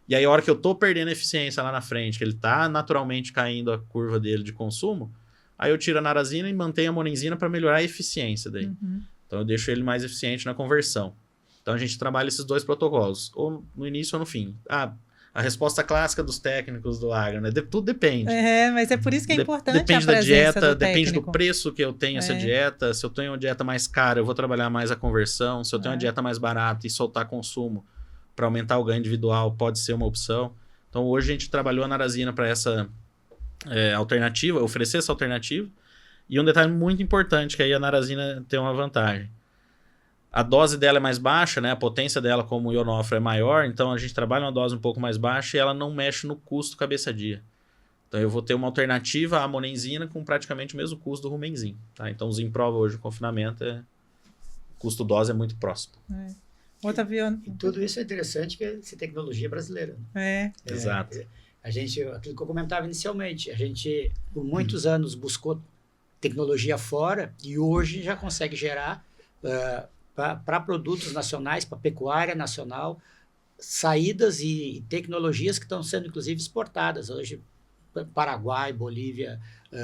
E aí, a hora que eu estou perdendo eficiência lá na frente, que ele está naturalmente caindo a curva dele de consumo, aí eu tiro a narazina e mantenho a monenzina para melhorar a eficiência daí. Então, eu deixo ele mais eficiente na conversão. Então, a gente trabalha esses dois protocolos, ou no início ou no fim. A resposta clássica dos técnicos do agro, né? Tudo depende. Mas é por isso que é importante depende a presença da dieta, do depende do técnico. preço que eu tenho essa dieta. Se eu tenho uma dieta mais cara, eu vou trabalhar mais a conversão. Se eu tenho uma dieta mais barata e soltar consumo para aumentar o ganho individual, pode ser uma opção. Então, hoje a gente trabalhou a narazina para essa alternativa, oferecer essa alternativa. E um detalhe muito importante, que aí a narazina tem uma vantagem. A dose dela é mais baixa, né? A potência dela, como o ionofre, é maior, então a gente trabalha uma dose um pouco mais baixa e ela não mexe no custo cabeça-dia. Então eu vou ter uma alternativa à monenzina com praticamente o mesmo custo do rumensin. Tá? Então o Zimprova hoje, o confinamento, o custo-dose é muito próximo. Otaviano. E tudo isso é interessante, que é essa tecnologia brasileira. Né? Exato. Aquilo que eu comentava inicialmente, a gente por muitos anos buscou tecnologia fora e hoje já consegue gerar para produtos nacionais, para pecuária nacional, saídas e tecnologias que estão sendo, inclusive, exportadas. Hoje, Paraguai, Bolívia,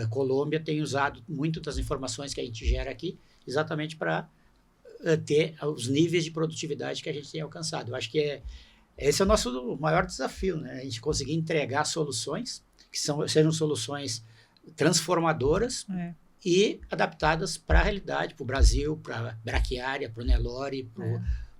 Colômbia têm usado muito das informações que a gente gera aqui, exatamente para ter os níveis de produtividade que a gente tem alcançado. Eu acho que esse é o nosso maior desafio, né? A gente conseguir entregar soluções que sejam soluções transformadoras, e adaptadas para a realidade, para o Brasil, para a braquiária, para o Nelore,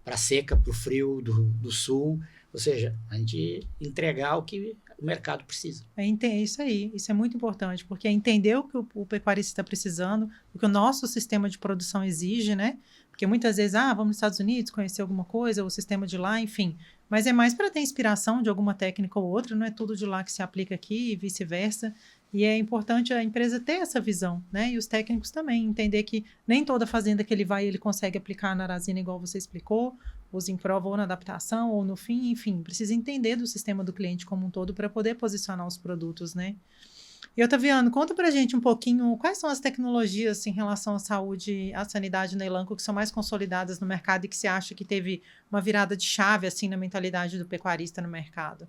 para a seca, para o frio do sul. Ou seja, a gente entregar o que o mercado precisa. Isso aí, isso é muito importante, porque é entender o que o pecuarista está precisando, o que o nosso sistema de produção exige, né? Porque muitas vezes, vamos nos Estados Unidos conhecer alguma coisa, o sistema de lá, enfim. Mas é mais para ter inspiração de alguma técnica ou outra, não é tudo de lá que se aplica aqui e vice-versa. E é importante a empresa ter essa visão, né? E os técnicos também, entender que nem toda fazenda que ele vai, ele consegue aplicar a narazina igual você explicou, ou Zimprova ou na adaptação, ou no fim, enfim, precisa entender do sistema do cliente como um todo para poder posicionar os produtos, né? E Otaviano, conta pra gente um pouquinho quais são as tecnologias em relação à saúde, à sanidade na Elanco que são mais consolidadas no mercado e que você acha que teve uma virada de chave assim na mentalidade do pecuarista no mercado?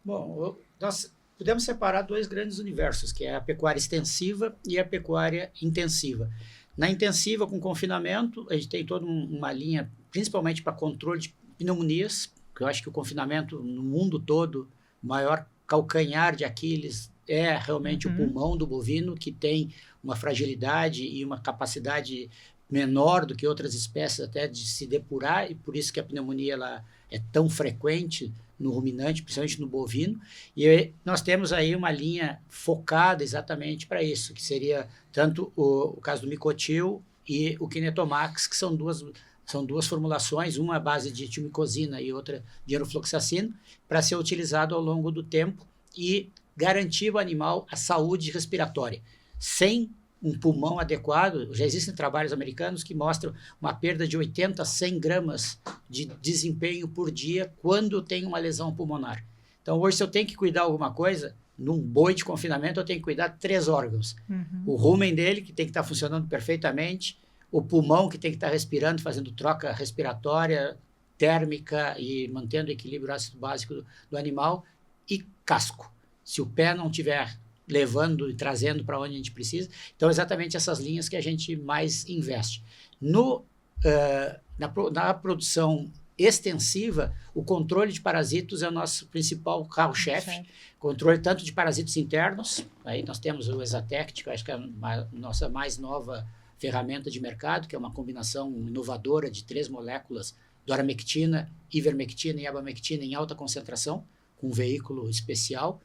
Bom, nós podemos separar dois grandes universos, que é a pecuária extensiva e a pecuária intensiva. Na intensiva, com confinamento, a gente tem toda uma linha, principalmente para controle de pneumonias, que eu acho que o confinamento no mundo todo, o maior calcanhar de Aquiles é realmente o pulmão do bovino, que tem uma fragilidade e uma capacidade menor do que outras espécies até de se depurar, e por isso que a pneumonia ela é tão frequente no ruminante, principalmente no bovino. E nós temos aí uma linha focada exatamente para isso, que seria tanto o caso do Micotil e o Kinetomax, que são duas formulações, uma à base de tilmicosina e outra de enrofloxacino, para ser utilizado ao longo do tempo e garantir ao animal a saúde respiratória. Sem um pulmão adequado, já existem trabalhos americanos que mostram uma perda de 80 a 100 gramas de desempenho por dia quando tem uma lesão pulmonar. Então, hoje, se eu tenho que cuidar alguma coisa, num boi de confinamento, eu tenho que cuidar de 3 órgãos. O rumen dele, que tem que estar funcionando perfeitamente, o pulmão, que tem que estar respirando, fazendo troca respiratória, térmica e mantendo o equilíbrio ácido básico do animal, e casco. Se o pé não tiver levando e trazendo para onde a gente precisa. Então, exatamente essas linhas que a gente mais investe. Na produção extensiva, o controle de parasitos é o nosso principal carro-chefe. Controle tanto de parasitos internos, aí nós temos o Exatect, que eu acho que é a nossa mais nova ferramenta de mercado, que é uma combinação inovadora de 3 moléculas doramectina, ivermectina e abamectina em alta concentração, com um veículo especial.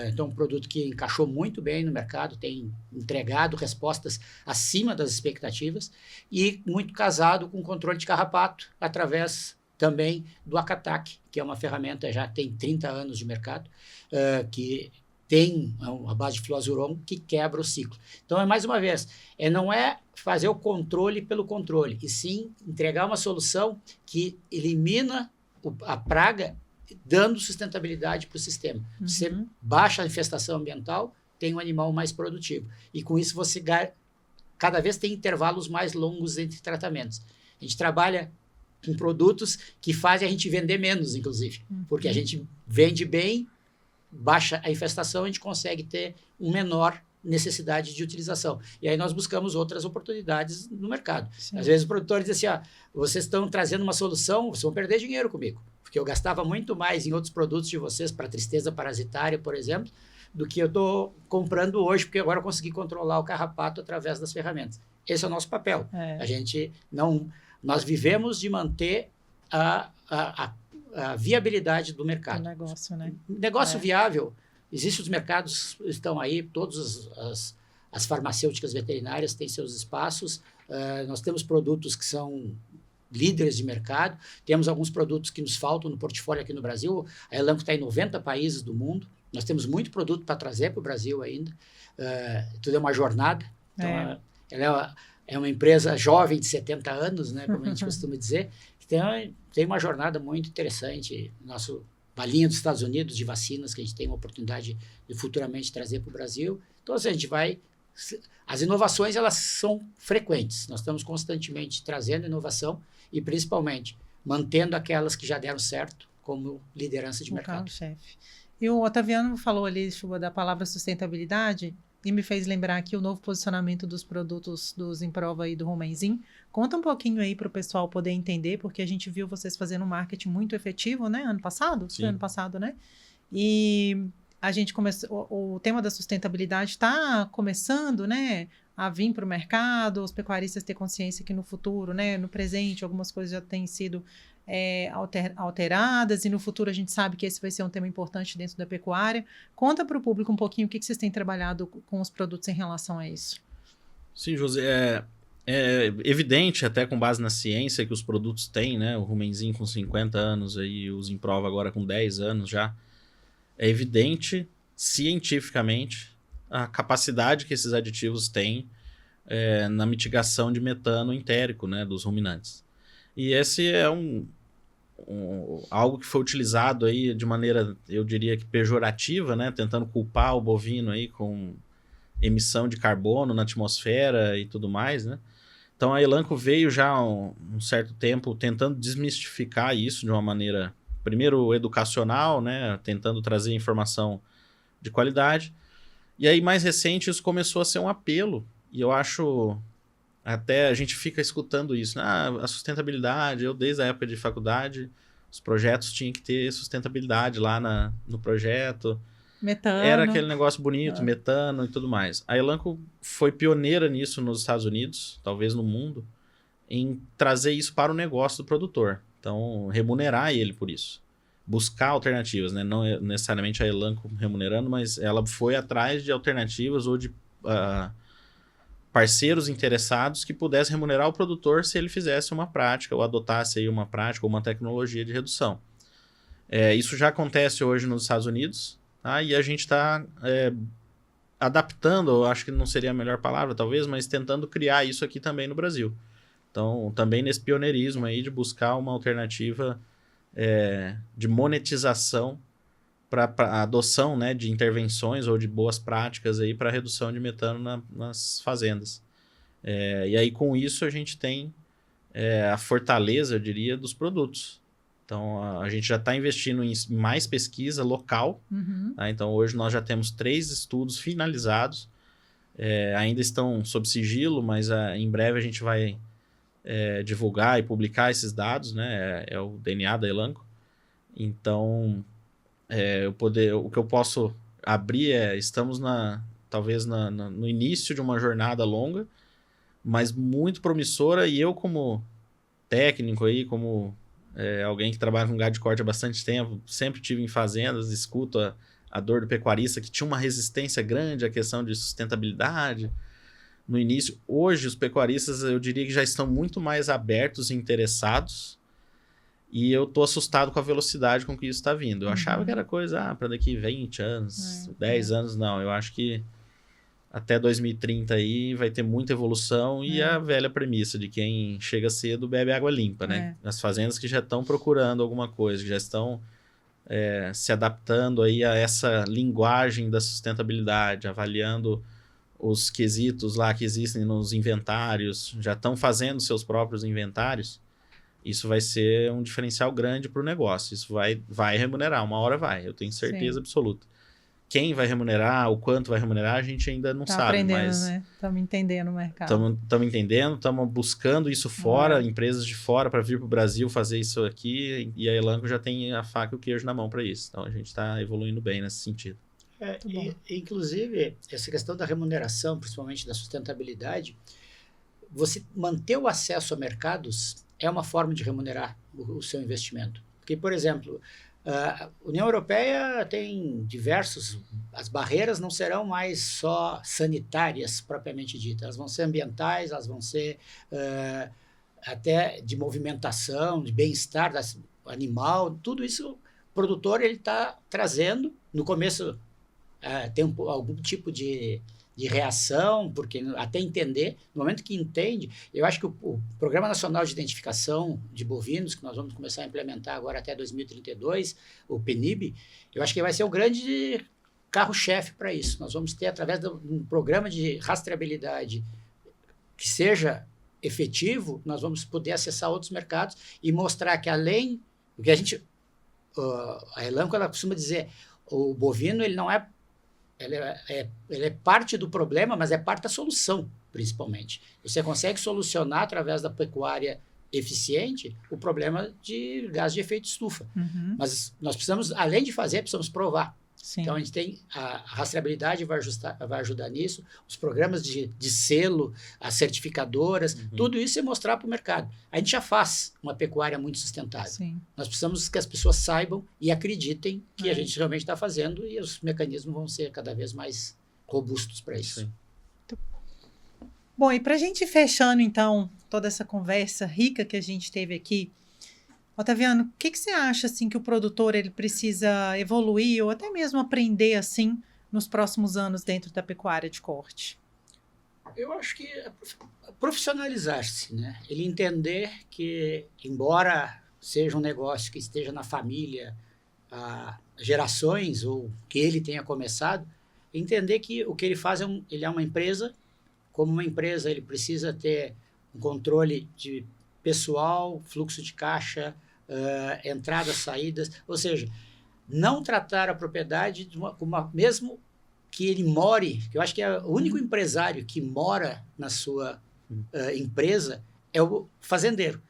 Então, um produto que encaixou muito bem no mercado, tem entregado respostas acima das expectativas e muito casado com controle de carrapato, através também do Acatac, que é uma ferramenta já tem 30 anos de mercado, que tem uma base de fluazuron que quebra o ciclo. Então, mais uma vez, não é fazer o controle pelo controle, e sim entregar uma solução que elimina a praga, dando sustentabilidade para o sistema. Você baixa a infestação ambiental, tem um animal mais produtivo. E com isso você cada vez tem intervalos mais longos entre tratamentos. A gente trabalha com produtos que fazem a gente vender menos, inclusive. Porque a gente vende bem, baixa a infestação, a gente consegue ter uma menor necessidade de utilização. E aí nós buscamos outras oportunidades no mercado. Sim. Às vezes o produtor diz assim, vocês estão trazendo uma solução, vocês vão perder dinheiro comigo. Porque eu gastava muito mais em outros produtos de vocês, para tristeza parasitária, por exemplo, do que eu estou comprando hoje, porque agora eu consegui controlar o carrapato através das ferramentas. Esse é o nosso papel. A gente não... Nós vivemos de manter a viabilidade do mercado. O negócio, né? Negócio viável. Existem os mercados, estão aí, todas as farmacêuticas veterinárias têm seus espaços. Nós temos produtos que são líderes de mercado, temos alguns produtos que nos faltam no portfólio aqui no Brasil. A Elanco está em 90 países do mundo, nós temos muito produto para trazer para o Brasil ainda. Tudo é uma jornada. Então, ela é uma empresa jovem de 70 anos, né, como a gente costuma dizer, então tem uma jornada muito interessante. Nosso balinha dos Estados Unidos de vacinas, que a gente tem uma oportunidade de futuramente trazer para o Brasil. Então, assim, a gente vai... As inovações, elas são frequentes. Nós estamos constantemente trazendo inovação e, principalmente, mantendo aquelas que já deram certo como liderança de mercado. Chefe. E o Otaviano falou ali da palavra sustentabilidade e me fez lembrar aqui o novo posicionamento dos produtos do Zimprova e do Rumensin. Conta um pouquinho aí para o pessoal poder entender, porque a gente viu vocês fazendo um marketing muito efetivo, né? Ano passado? Sim. Foi ano passado, né? E a gente começou, o tema da sustentabilidade está começando, né, a vir para o mercado, os pecuaristas ter consciência que no futuro, né, no presente, algumas coisas já têm sido alteradas e no futuro a gente sabe que esse vai ser um tema importante dentro da pecuária. Conta para o público um pouquinho o que vocês têm trabalhado com os produtos em relação a isso. Sim, José, é evidente, até com base na ciência, que os produtos têm, né, o Rumensin com 50 anos e o Zimprova agora com 10 anos já. É evidente, cientificamente, a capacidade que esses aditivos têm na mitigação de metano entérico, né, dos ruminantes. E esse é algo que foi utilizado aí de maneira, eu diria que pejorativa, né, tentando culpar o bovino aí com emissão de carbono na atmosfera e tudo mais, né? Então a Elanco veio já há um certo tempo tentando desmistificar isso de uma maneira... Primeiro, educacional, né, tentando trazer informação de qualidade. E aí, mais recente, isso começou a ser um apelo. E eu acho, até a gente fica escutando isso, né? A sustentabilidade, eu desde a época de faculdade, os projetos tinham que ter sustentabilidade lá no projeto. Metano. Era aquele negócio bonito, metano e tudo mais. A Elanco foi pioneira nisso nos Estados Unidos, talvez no mundo, em trazer isso para o negócio do produtor. Então, remunerar ele por isso. Buscar alternativas, né? Não necessariamente a Elanco remunerando, mas ela foi atrás de alternativas ou de parceiros interessados que pudessem remunerar o produtor se ele fizesse uma prática ou adotasse aí uma prática ou uma tecnologia de redução. Isso já acontece hoje nos Estados Unidos, tá? E a gente está adaptando, eu acho que não seria a melhor palavra talvez, mas tentando criar isso aqui também no Brasil. Então, também nesse pioneirismo aí de buscar uma alternativa de monetização para a adoção, né, de intervenções ou de boas práticas aí para redução de metano nas fazendas. E aí, com isso, a gente tem a fortaleza, eu diria, dos produtos. Então, a gente já está investindo em mais pesquisa local. Uhum. Tá? Então, hoje nós já temos 3 estudos finalizados. Ainda estão sob sigilo, mas em breve a gente vai... divulgar e publicar esses dados, né? É o DNA da Elanco. Então, o que eu posso abrir estamos talvez no início de uma jornada longa, mas muito promissora, e eu como técnico aí, como alguém que trabalha com gado de corte há bastante tempo, sempre tive em fazendas, escuto a dor do pecuarista, que tinha uma resistência grande à questão de sustentabilidade no início. Hoje, os pecuaristas, eu diria que já estão muito mais abertos e interessados, e eu tô assustado com a velocidade com que isso está vindo. Eu achava que era coisa para daqui 20 anos, 10 anos, não. Eu acho que até 2030 aí vai ter muita evolução e a velha premissa de quem chega cedo bebe água limpa, né? As fazendas que já estão procurando alguma coisa, que já estão se adaptando aí a essa linguagem da sustentabilidade, avaliando os quesitos lá que existem nos inventários, já estão fazendo seus próprios inventários, isso vai ser um diferencial grande para o negócio. Isso vai remunerar, uma hora vai, eu tenho certeza absoluta. Quem vai remunerar, o quanto vai remunerar, a gente ainda não sabe. Aprendendo, mas né? Estamos entendendo o mercado. Estamos entendendo, estamos buscando isso fora, empresas de fora para vir para o Brasil fazer isso aqui, e a Elanco já tem a faca e o queijo na mão para isso. Então a gente está evoluindo bem nesse sentido. Inclusive, essa questão da remuneração, principalmente da sustentabilidade, você manter o acesso a mercados é uma forma de remunerar o seu investimento. Porque, por exemplo, a União Europeia tem as barreiras não serão mais só sanitárias propriamente ditas, elas vão ser ambientais, elas vão ser até de movimentação, de bem-estar animal, tudo isso o produtor está trazendo. No começo tem algum tipo de reação, porque até entender, no momento que entende, eu acho que o Programa Nacional de Identificação de Bovinos, que nós vamos começar a implementar agora até 2032, o PNIB, eu acho que vai ser o grande carro-chefe para isso. Nós vamos ter, através de um programa de rastreabilidade que seja efetivo, nós vamos poder acessar outros mercados e mostrar que além do que a Elanco, ela costuma dizer, o bovino, ele não é ele é parte do problema, mas é parte da solução, principalmente. Você consegue solucionar, através da pecuária eficiente, o problema de gás de efeito estufa. Mas nós precisamos, além de fazer, precisamos provar. Sim. Então, a gente tem a rastreabilidade vai ajudar nisso, os programas de selo, as certificadoras, tudo isso é mostrar para o mercado. A gente já faz uma pecuária muito sustentável. Sim. Nós precisamos que as pessoas saibam e acreditem que a gente realmente está fazendo, e os mecanismos vão ser cada vez mais robustos para isso. Sim. Bom, e para a gente ir fechando, então, toda essa conversa rica que a gente teve aqui, Otaviano, o que você acha assim, que o produtor ele precisa evoluir ou até mesmo aprender assim, nos próximos anos dentro da pecuária de corte? Eu acho que profissionalizar-se, né? Ele entender que, embora seja um negócio que esteja na família há gerações, ou que ele tenha começado, entender que o que ele faz ele é uma empresa. Como uma empresa, ele precisa ter um controle de pessoal, fluxo de caixa, entradas, saídas, ou seja, não tratar a propriedade mesmo que ele more, que eu acho que é o único empresário que mora na sua empresa é o fazendeiro,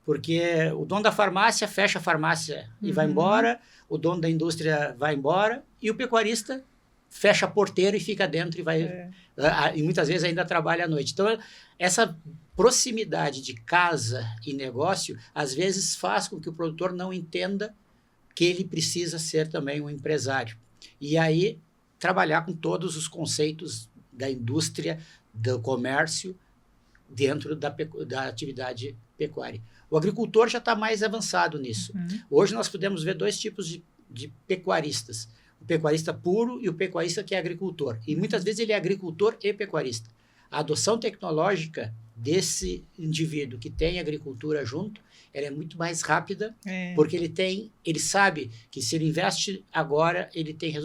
porque o dono da farmácia fecha a farmácia e vai embora, o dono da indústria vai embora e o pecuarista fecha a porteira e fica dentro e vai e muitas vezes ainda trabalha à noite. Então, essa proximidade de casa e negócio, às vezes faz com que o produtor não entenda que ele precisa ser também um empresário. E aí, trabalhar com todos os conceitos da indústria, do comércio, dentro da atividade pecuária. O agricultor já está mais avançado nisso. Hoje nós podemos ver dois tipos de pecuaristas. O pecuarista puro e o pecuarista que é agricultor. E muitas vezes ele é agricultor e pecuarista. A adoção tecnológica desse indivíduo que tem agricultura junto, ela é muito mais rápida, porque ele sabe que se ele investe agora, ele tem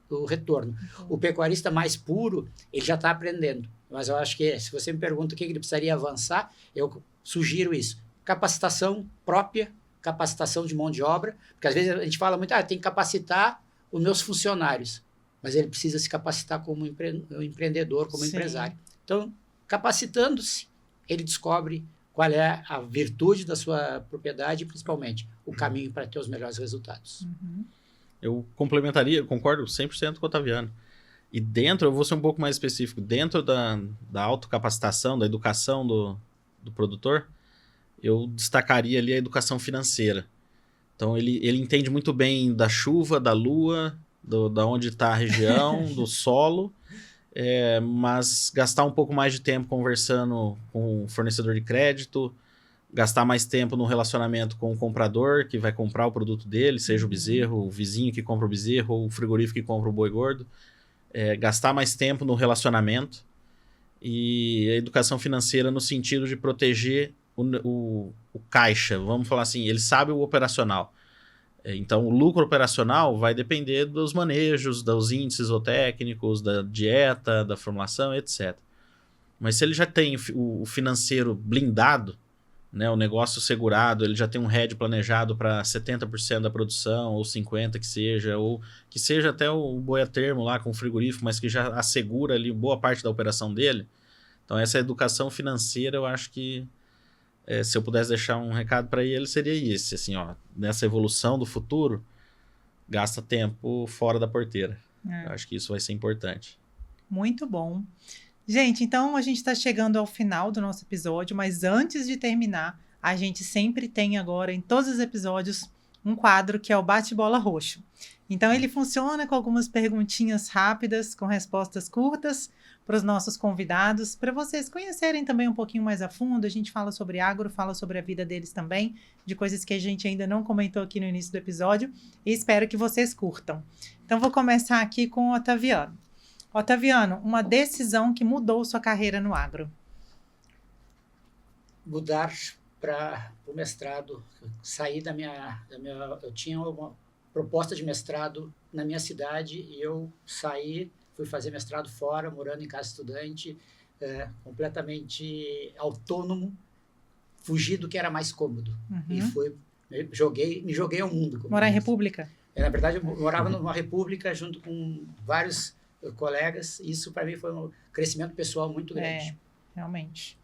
o retorno. O pecuarista mais puro, ele já está aprendendo. Mas eu acho que, se você me pergunta o que ele precisaria avançar, eu sugiro isso. Capacitação própria, capacitação de mão de obra, porque às vezes a gente fala muito, tem que capacitar os meus funcionários, mas ele precisa se capacitar como empreendedor, como empresário. Então, capacitando-se, ele descobre qual é a virtude da sua propriedade e, principalmente, o caminho para ter os melhores resultados. Eu complementaria, concordo 100% com o Otaviano. E dentro, eu vou ser um pouco mais específico, dentro da autocapacitação, da educação do produtor, eu destacaria ali a educação financeira. Então, ele entende muito bem da chuva, da lua, da onde está a região, do solo, mas gastar um pouco mais de tempo conversando com o fornecedor de crédito, gastar mais tempo no relacionamento com o comprador que vai comprar o produto dele, seja o bezerro, o vizinho que compra o bezerro, ou o frigorífico que compra o boi gordo. Gastar mais tempo no relacionamento e a educação financeira no sentido de proteger o caixa, vamos falar assim, ele sabe o operacional. Então, o lucro operacional vai depender dos manejos, dos índices zootécnicos, da dieta, da formulação, etc. Mas se ele já tem o financeiro blindado, né, o negócio segurado, ele já tem um hedge planejado para 70% da produção, ou 50% ou que seja até o boi a termo lá com o frigorífico, mas que já assegura ali boa parte da operação dele. Então, essa educação financeira, eu acho que se eu pudesse deixar um recado para ele, seria esse, assim, ó, nessa evolução do futuro, gasta tempo fora da porteira. Eu acho que isso vai ser importante. Muito bom. Gente, então a gente está chegando ao final do nosso episódio, mas antes de terminar, a gente sempre tem agora, em todos os episódios, um quadro que é o Bate-Bola Roxo. Então, ele funciona com algumas perguntinhas rápidas, com respostas curtas, para os nossos convidados, para vocês conhecerem também um pouquinho mais a fundo. A gente fala sobre agro, fala sobre a vida deles também, de coisas que a gente ainda não comentou aqui no início do episódio, e espero que vocês curtam. Então, vou começar aqui com o Otaviano. Otaviano, uma decisão que mudou sua carreira no agro? Mudar para o mestrado, sair da minha... Eu tinha uma proposta de mestrado na minha cidade e eu saí, fui fazer mestrado fora, morando em casa estudante, completamente autônomo, fugi do que era mais cômodo. E me joguei ao mundo. Morar em república? Na verdade, eu morava numa república junto com vários colegas. Isso, para mim, foi um crescimento pessoal muito grande. Realmente.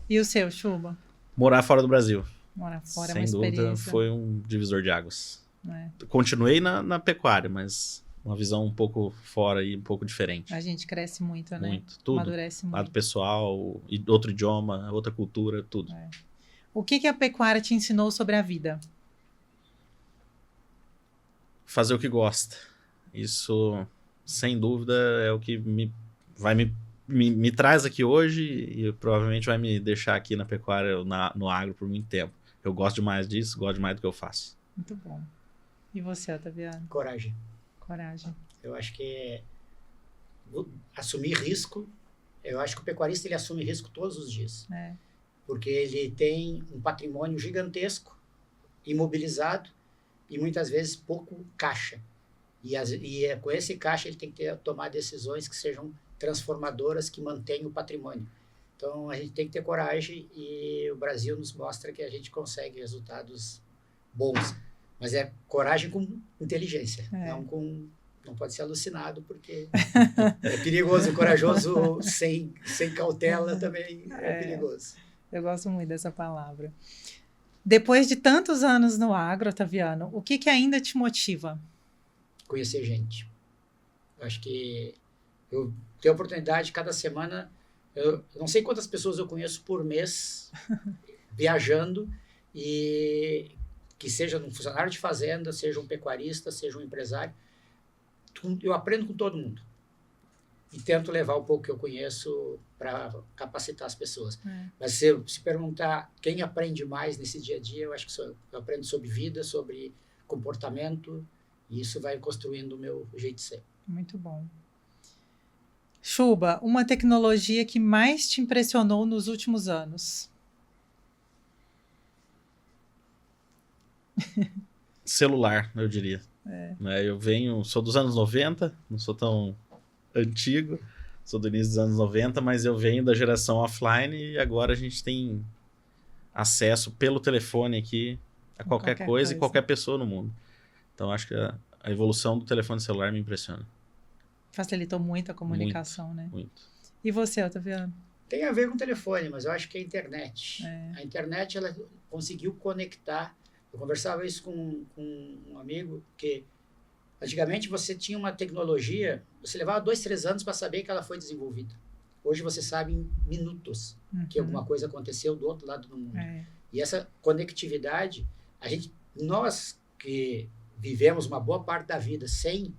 E o seu, Chuba? Morar fora do Brasil. Morar fora é uma experiência. Sem dúvida, foi um divisor de águas. Continuei na pecuária, mas uma visão um pouco fora e um pouco diferente. A gente cresce muito, né? Muito, tudo. Amadurece muito. Lado pessoal, outro idioma, outra cultura, tudo. O que a pecuária te ensinou sobre a vida? Fazer o que gosta. Isso, sem dúvida, é o que me traz aqui hoje e provavelmente vai me deixar aqui na pecuária, no agro, por muito tempo. Eu gosto demais disso, gosto demais do que eu faço. Muito bom. E você, Otaviano? Coragem. Eu acho que assumir risco, eu acho que o pecuarista ele assume risco todos os dias. Porque ele tem um patrimônio gigantesco, imobilizado e muitas vezes pouco caixa. E com esse caixa ele tem que tomar decisões que sejam transformadoras, que mantenham o patrimônio. Então a gente tem que ter coragem e o Brasil nos mostra que a gente consegue resultados bons. Mas é coragem com inteligência, não pode ser alucinado, porque é perigoso. Corajoso sem cautela também é perigoso. Eu gosto muito dessa palavra. Depois de tantos anos no agro, Otaviano, o que ainda te motiva? Conhecer gente. Eu acho que eu tenho a oportunidade, cada semana, eu não sei quantas pessoas eu conheço por mês, viajando, e que seja um funcionário de fazenda, seja um pecuarista, seja um empresário, eu aprendo com todo mundo. E tento levar um pouco que eu conheço para capacitar as pessoas. Mas se perguntar quem aprende mais nesse dia a dia, eu acho que sou eu. Eu aprendo sobre vida, sobre comportamento, e isso vai construindo o meu jeito de ser. Muito bom. Chuba, uma tecnologia que mais te impressionou nos últimos anos? Celular, eu diria. Eu sou dos anos 90, não sou tão antigo, sou do início dos anos 90, mas eu venho da geração offline e agora a gente tem acesso pelo telefone aqui a qualquer coisa e qualquer pessoa no mundo. Então acho que a evolução do telefone celular me impressiona. Facilitou muito a comunicação, muito, né? Muito. E você, Otaviano? Tem a ver com o telefone, mas eu acho que é a internet. A internet, ela conseguiu conectar. Eu conversava isso com um amigo, que antigamente você tinha uma tecnologia, você levava 2, 3 anos para saber que ela foi desenvolvida. Hoje você sabe em minutos que alguma coisa aconteceu do outro lado do mundo. E essa conectividade, nós que vivemos uma boa parte da vida sem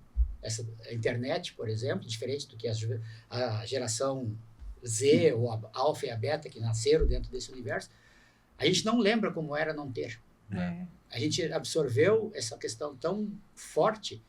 a internet, por exemplo, diferente do que a geração Z ou a Alpha e a Beta que nasceram dentro desse universo, a gente não lembra como era não ter. A gente absorveu essa questão tão forte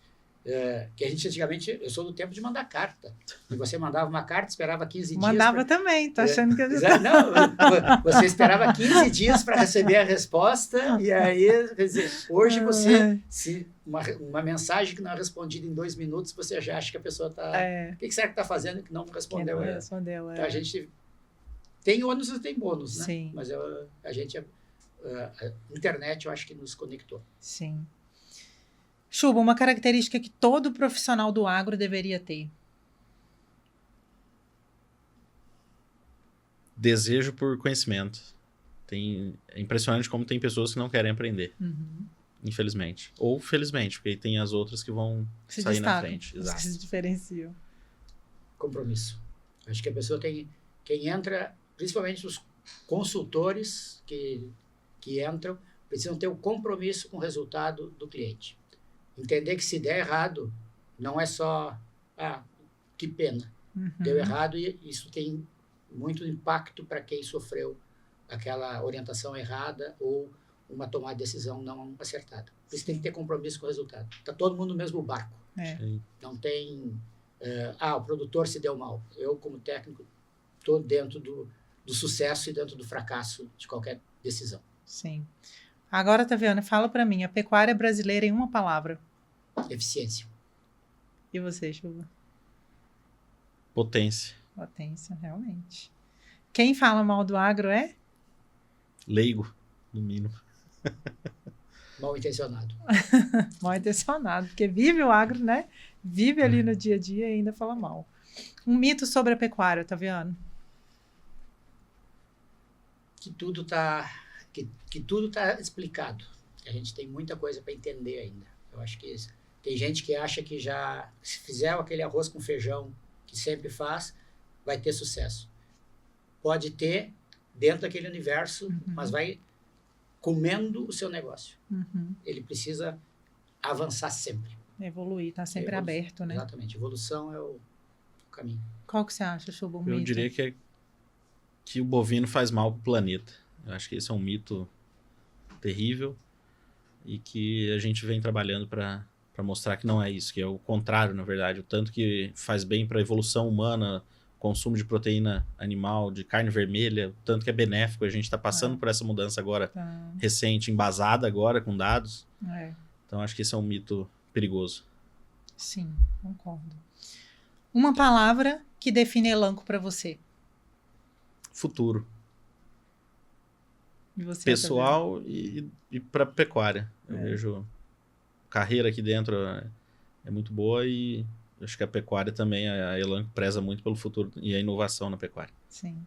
que a gente antigamente, eu sou do tempo de mandar carta. E você mandava uma carta, esperava 15 dias. Mandava também, tá achando que eu... Não, você esperava 15 dias para receber a resposta, e aí, quer dizer, hoje você, se uma mensagem que não é respondida em 2 minutos, você já acha que a pessoa está... O que será que está fazendo que não respondeu? Que não respondeu, Então, a gente tem ônus e tem bônus, né? Sim. Mas a internet, eu acho que nos conectou. Sim. Chuba, uma característica que todo profissional do agro deveria ter. Desejo por conhecimento. É impressionante como tem pessoas que não querem aprender. Infelizmente. Ou felizmente, porque tem as outras que vão sair na frente. Exato. Que se diferenciam. Compromisso. Acho que a pessoa tem... Quem entra, principalmente os consultores que entram, precisam ter o compromisso com o resultado do cliente. Entender que se der errado, não é só, que pena, deu errado, e isso tem muito impacto para quem sofreu aquela orientação errada ou uma tomada de decisão não acertada. Por isso tem que ter compromisso com o resultado. Está todo mundo no mesmo barco. Não tem, o produtor se deu mal. Eu, como técnico, estou dentro do sucesso e dentro do fracasso de qualquer decisão. Sim. Agora, Taviana, fala para mim, a pecuária brasileira em uma palavra. Eficiência. E você, Chuba? Potência. Potência, realmente. Quem fala mal do agro é? Leigo, no mínimo. Mal intencionado. Mal intencionado, porque vive o agro, né? Vive ali no dia a dia e ainda fala mal. Um mito sobre a pecuária, Taviana? Que tudo tá explicado. A gente tem muita coisa para entender ainda. Eu acho que tem gente que acha que já, se fizer aquele arroz com feijão que sempre faz, vai ter sucesso. Pode ter dentro daquele universo, mas vai comendo o seu negócio. Ele precisa avançar sempre. Evoluir, tá sempre aberto, né? Exatamente. Evolução é o caminho. Qual que você acha, Chuba? Eu diria que o bovino faz mal para o planeta. Eu acho que esse é um mito terrível e que a gente vem trabalhando para mostrar que não é isso, que é o contrário, na verdade. O tanto que faz bem para a evolução humana, consumo de proteína animal, de carne vermelha, o tanto que é benéfico. A gente está passando por essa mudança agora recente, embasada agora com dados. Então, acho que esse é um mito perigoso. Sim, concordo. Uma palavra que define Elanco para você. Futuro. E você, pessoal e para pecuária. Eu vejo carreira aqui dentro é muito boa e acho que a pecuária também, a Elanco preza muito pelo futuro e a inovação na pecuária. Sim.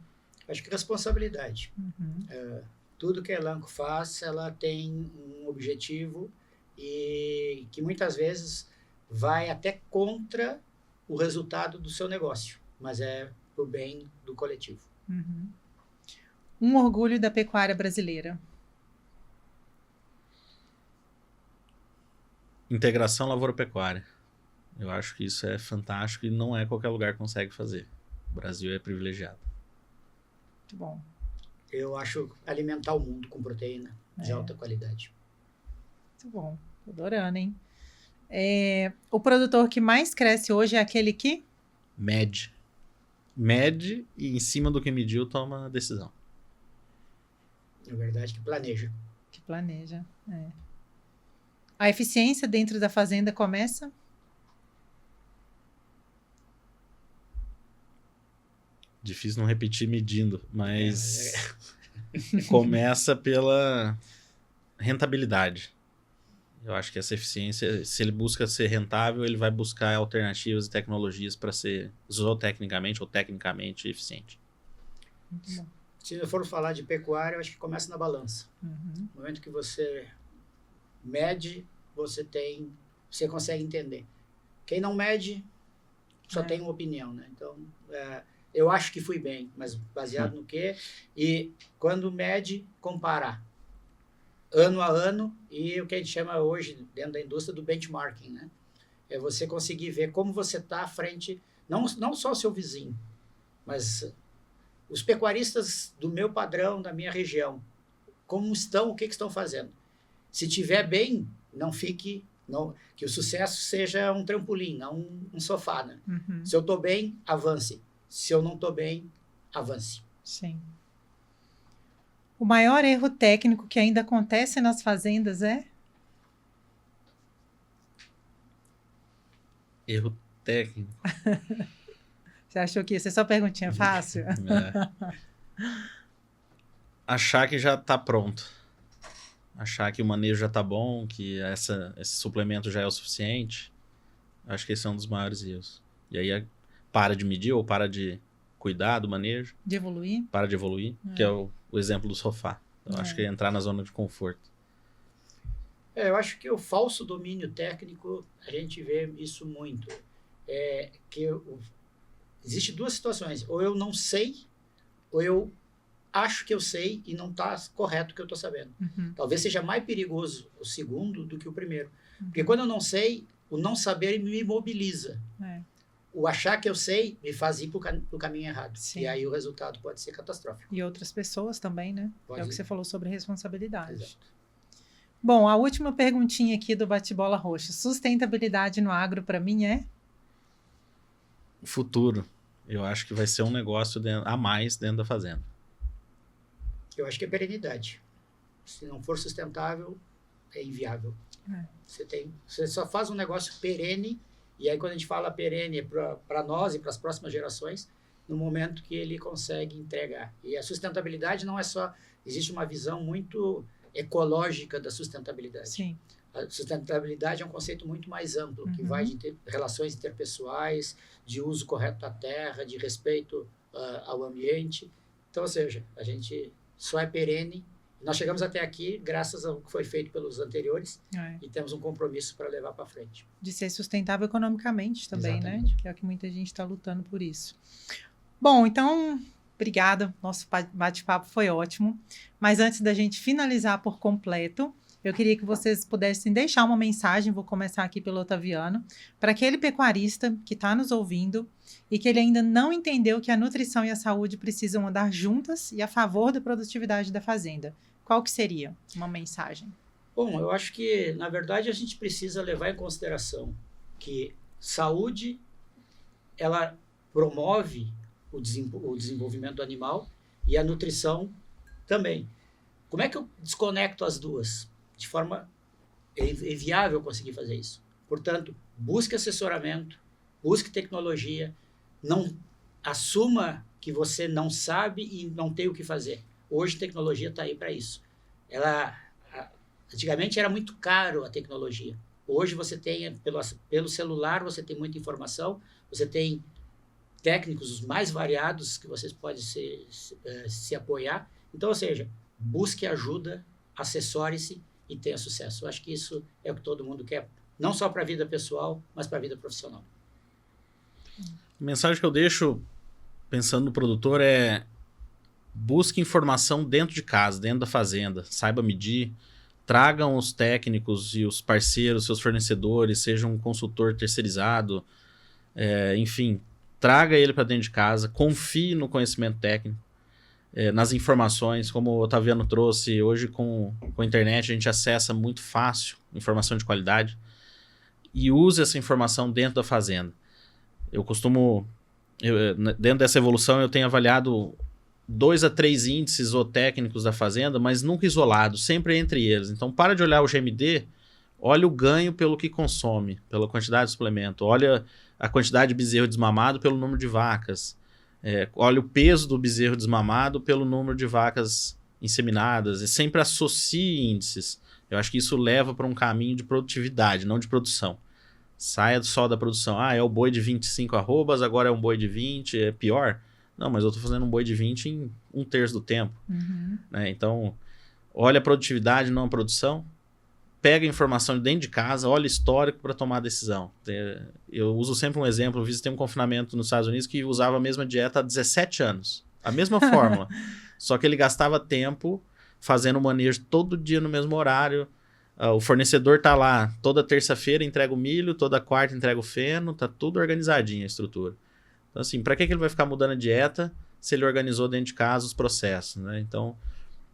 Acho que responsabilidade. Tudo que a Elanco faz, ela tem um objetivo e que muitas vezes vai até contra o resultado do seu negócio, mas é pro bem do coletivo. Um orgulho da pecuária brasileira. Integração lavoura-pecuária. Eu acho que isso é fantástico e não é qualquer lugar que consegue fazer. O Brasil é privilegiado. Muito bom. Eu acho alimentar o mundo com proteína de alta qualidade. Muito bom. Tô adorando, hein? O produtor que mais cresce hoje é aquele que? Mede e em cima do que mediu toma a decisão. É verdade que planeja. Que planeja, A eficiência dentro da fazenda começa? Difícil não repetir medindo, mas começa pela rentabilidade. Eu acho que essa eficiência, se ele busca ser rentável, ele vai buscar alternativas e tecnologias para ser zootecnicamente ou tecnicamente eficiente. Muito bom. Se eu for falar de pecuária, eu acho que começa na balança. No momento que você mede, você consegue entender. Quem não mede, só tem uma opinião, né? Então, eu acho que fui bem, mas baseado no quê? E quando mede, comparar. ano a ano, e o que a gente chama hoje, dentro da indústria, do benchmarking, né? É você conseguir ver como você está à frente, não só o seu vizinho, mas os pecuaristas do meu padrão, da minha região, como estão, o que estão fazendo. Se tiver bem, não fique... que o sucesso seja um trampolim, não um sofá, né? Uhum. Se eu estou bem, avance. Se eu não estou bem, avance. Sim. O maior erro técnico que ainda acontece nas fazendas é? Erro técnico. Você achou que ia ser só perguntinha fácil? Achar que já está pronto. Achar que o manejo já está bom, que esse suplemento já é o suficiente. Acho que esse é um dos maiores erros. E aí para de medir ou para de cuidar do manejo. De evoluir? Para de evoluir, que é o exemplo do sofá. Então, acho que é entrar na zona de conforto. Eu acho que o falso domínio técnico, a gente vê isso muito. Existe duas situações. Ou eu não sei, ou eu acho que eu sei e não está correto o que eu estou sabendo. Uhum. Talvez seja mais perigoso o segundo do que o primeiro. Porque quando eu não sei, o não saber me imobiliza. O achar que eu sei me faz ir para o caminho errado. Sim. E aí o resultado pode ser catastrófico. E outras pessoas também, né? Pode é o que você falou sobre responsabilidade. Exato. Bom, a última perguntinha aqui do Bate-Bola Roxa. Sustentabilidade no agro, para mim, é? O futuro. Eu acho que vai ser um negócio a mais dentro da fazenda. Eu acho que é perenidade. Se não for sustentável, é inviável. Você só faz um negócio perene, e aí quando a gente fala perene para nós e para as próximas gerações, no momento que ele consegue entregar. E a sustentabilidade não é só... Existe uma visão muito ecológica da sustentabilidade. Sim. A sustentabilidade é um conceito muito mais amplo, que vai de relações interpessoais, de uso correto da terra, de respeito ao ambiente. Então, ou seja, a gente só é perene. Nós chegamos até aqui graças ao que foi feito pelos anteriores e temos um compromisso para levar para frente. De ser sustentável economicamente também, Exatamente. né? Que é o que muita gente está lutando por isso. Bom, então, obrigada. Nosso bate-papo foi ótimo. Mas antes da gente finalizar por completo, eu queria que vocês pudessem deixar uma mensagem, vou começar aqui pelo Otaviano, para aquele pecuarista que está nos ouvindo e que ele ainda não entendeu que a nutrição e a saúde precisam andar juntas e a favor da produtividade da fazenda. Qual que seria uma mensagem? Bom, eu acho que, na verdade, a gente precisa levar em consideração que saúde, ela promove o desenvolvimento do animal e a nutrição também. Como é que eu desconecto as duas? De forma viável conseguir fazer isso. Portanto, busque assessoramento, busque tecnologia, não assuma que você não sabe e não tem o que fazer. Hoje a tecnologia está aí para isso. Antigamente era muito caro a tecnologia. Hoje você tem, pelo celular, você tem muita informação, você tem técnicos os mais variados que vocês podem se apoiar. Então, ou seja, busque ajuda, assessore-se e tenha sucesso. Eu acho que isso é o que todo mundo quer, não só para a vida pessoal, mas para a vida profissional. A mensagem que eu deixo, pensando no produtor, é busque informação dentro de casa, dentro da fazenda, saiba medir, tragam os técnicos e os parceiros, seus fornecedores, seja um consultor terceirizado, enfim, traga ele para dentro de casa, confie no conhecimento técnico, nas informações, como o Otaviano trouxe, hoje com a internet a gente acessa muito fácil informação de qualidade e use essa informação dentro da fazenda. Eu costumo, dentro dessa evolução eu tenho avaliado 2 a 3 índices ou técnicos da fazenda, mas nunca isolados, sempre entre eles. Então para de olhar o GMD, olha o ganho pelo que consome, pela quantidade de suplemento, olha a quantidade de bezerro desmamado pelo número de vacas, olha o peso do bezerro desmamado pelo número de vacas inseminadas, e sempre associe índices. Eu acho que isso leva para um caminho de produtividade, não de produção. Saia só da produção. É o boi de 25 arrobas, agora é um boi de 20, é pior? Não, mas eu estou fazendo um boi de 20 em 1/3 do tempo. Né? Então, olha a produtividade, não a produção. Pega a informação de dentro de casa, olha o histórico para tomar a decisão. Eu uso sempre um exemplo, eu visitei um confinamento nos Estados Unidos que usava a mesma dieta há 17 anos. A mesma fórmula. Só que ele gastava tempo fazendo o manejo todo dia no mesmo horário. O fornecedor tá lá toda terça-feira, entrega o milho, toda quarta entrega o feno, tá tudo organizadinho a estrutura. Então, assim, para que ele vai ficar mudando a dieta se ele organizou dentro de casa os processos, né? Então,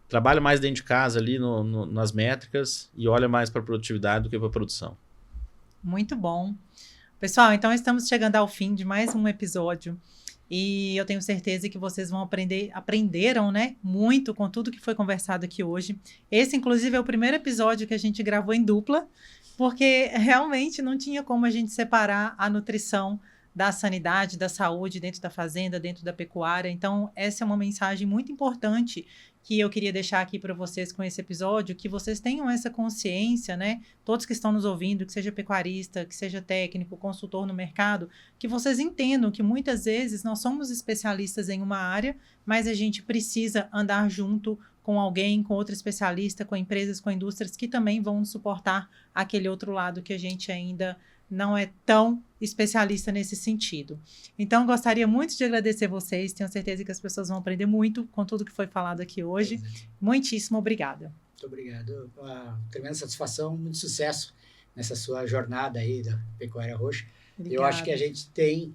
trabalha mais dentro de casa ali nas métricas e olha mais para a produtividade do que para a produção. Muito bom. Pessoal, então estamos chegando ao fim de mais um episódio e eu tenho certeza que vocês vão aprenderam, né, muito com tudo que foi conversado aqui hoje. Esse, inclusive, é o primeiro episódio que a gente gravou em dupla, porque realmente não tinha como a gente separar a nutrição da sanidade, da saúde dentro da fazenda, dentro da pecuária. Então, essa é uma mensagem muito importante que eu queria deixar aqui para vocês com esse episódio, que vocês tenham essa consciência, né? Todos que estão nos ouvindo, que seja pecuarista, que seja técnico, consultor no mercado, que vocês entendam que muitas vezes nós somos especialistas em uma área, mas a gente precisa andar junto com alguém, com outro especialista, com empresas, com indústrias que também vão suportar aquele outro lado que a gente ainda não é tão especialista nesse sentido. Então, gostaria muito de agradecer vocês. Tenho certeza que as pessoas vão aprender muito com tudo que foi falado aqui hoje. Muitíssimo obrigada. Muito obrigado. Uma tremenda satisfação, muito sucesso nessa sua jornada aí da Pecuária Roxa. Obrigada. Eu acho que a gente tem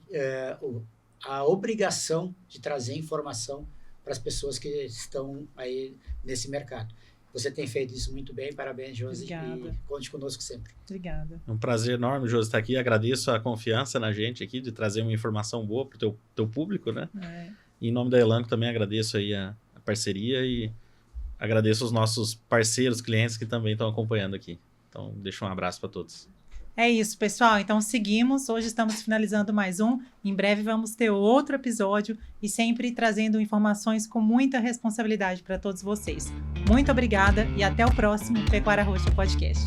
a obrigação de trazer informação para as pessoas que estão aí nesse mercado. Você tem feito isso muito bem, parabéns, Josi, e conte conosco sempre. Obrigada. É um prazer enorme, Josi, estar aqui. Agradeço a confiança na gente aqui, de trazer uma informação boa para o teu público, né? E em nome da Elanco também agradeço aí a parceria e agradeço os nossos parceiros, clientes que também estão acompanhando aqui. Então, deixo um abraço para todos. É isso, pessoal. Então, seguimos. Hoje estamos finalizando mais um. Em breve vamos ter outro episódio e sempre trazendo informações com muita responsabilidade para todos vocês. Muito obrigada e até o próximo Pecuária Roxa Podcast.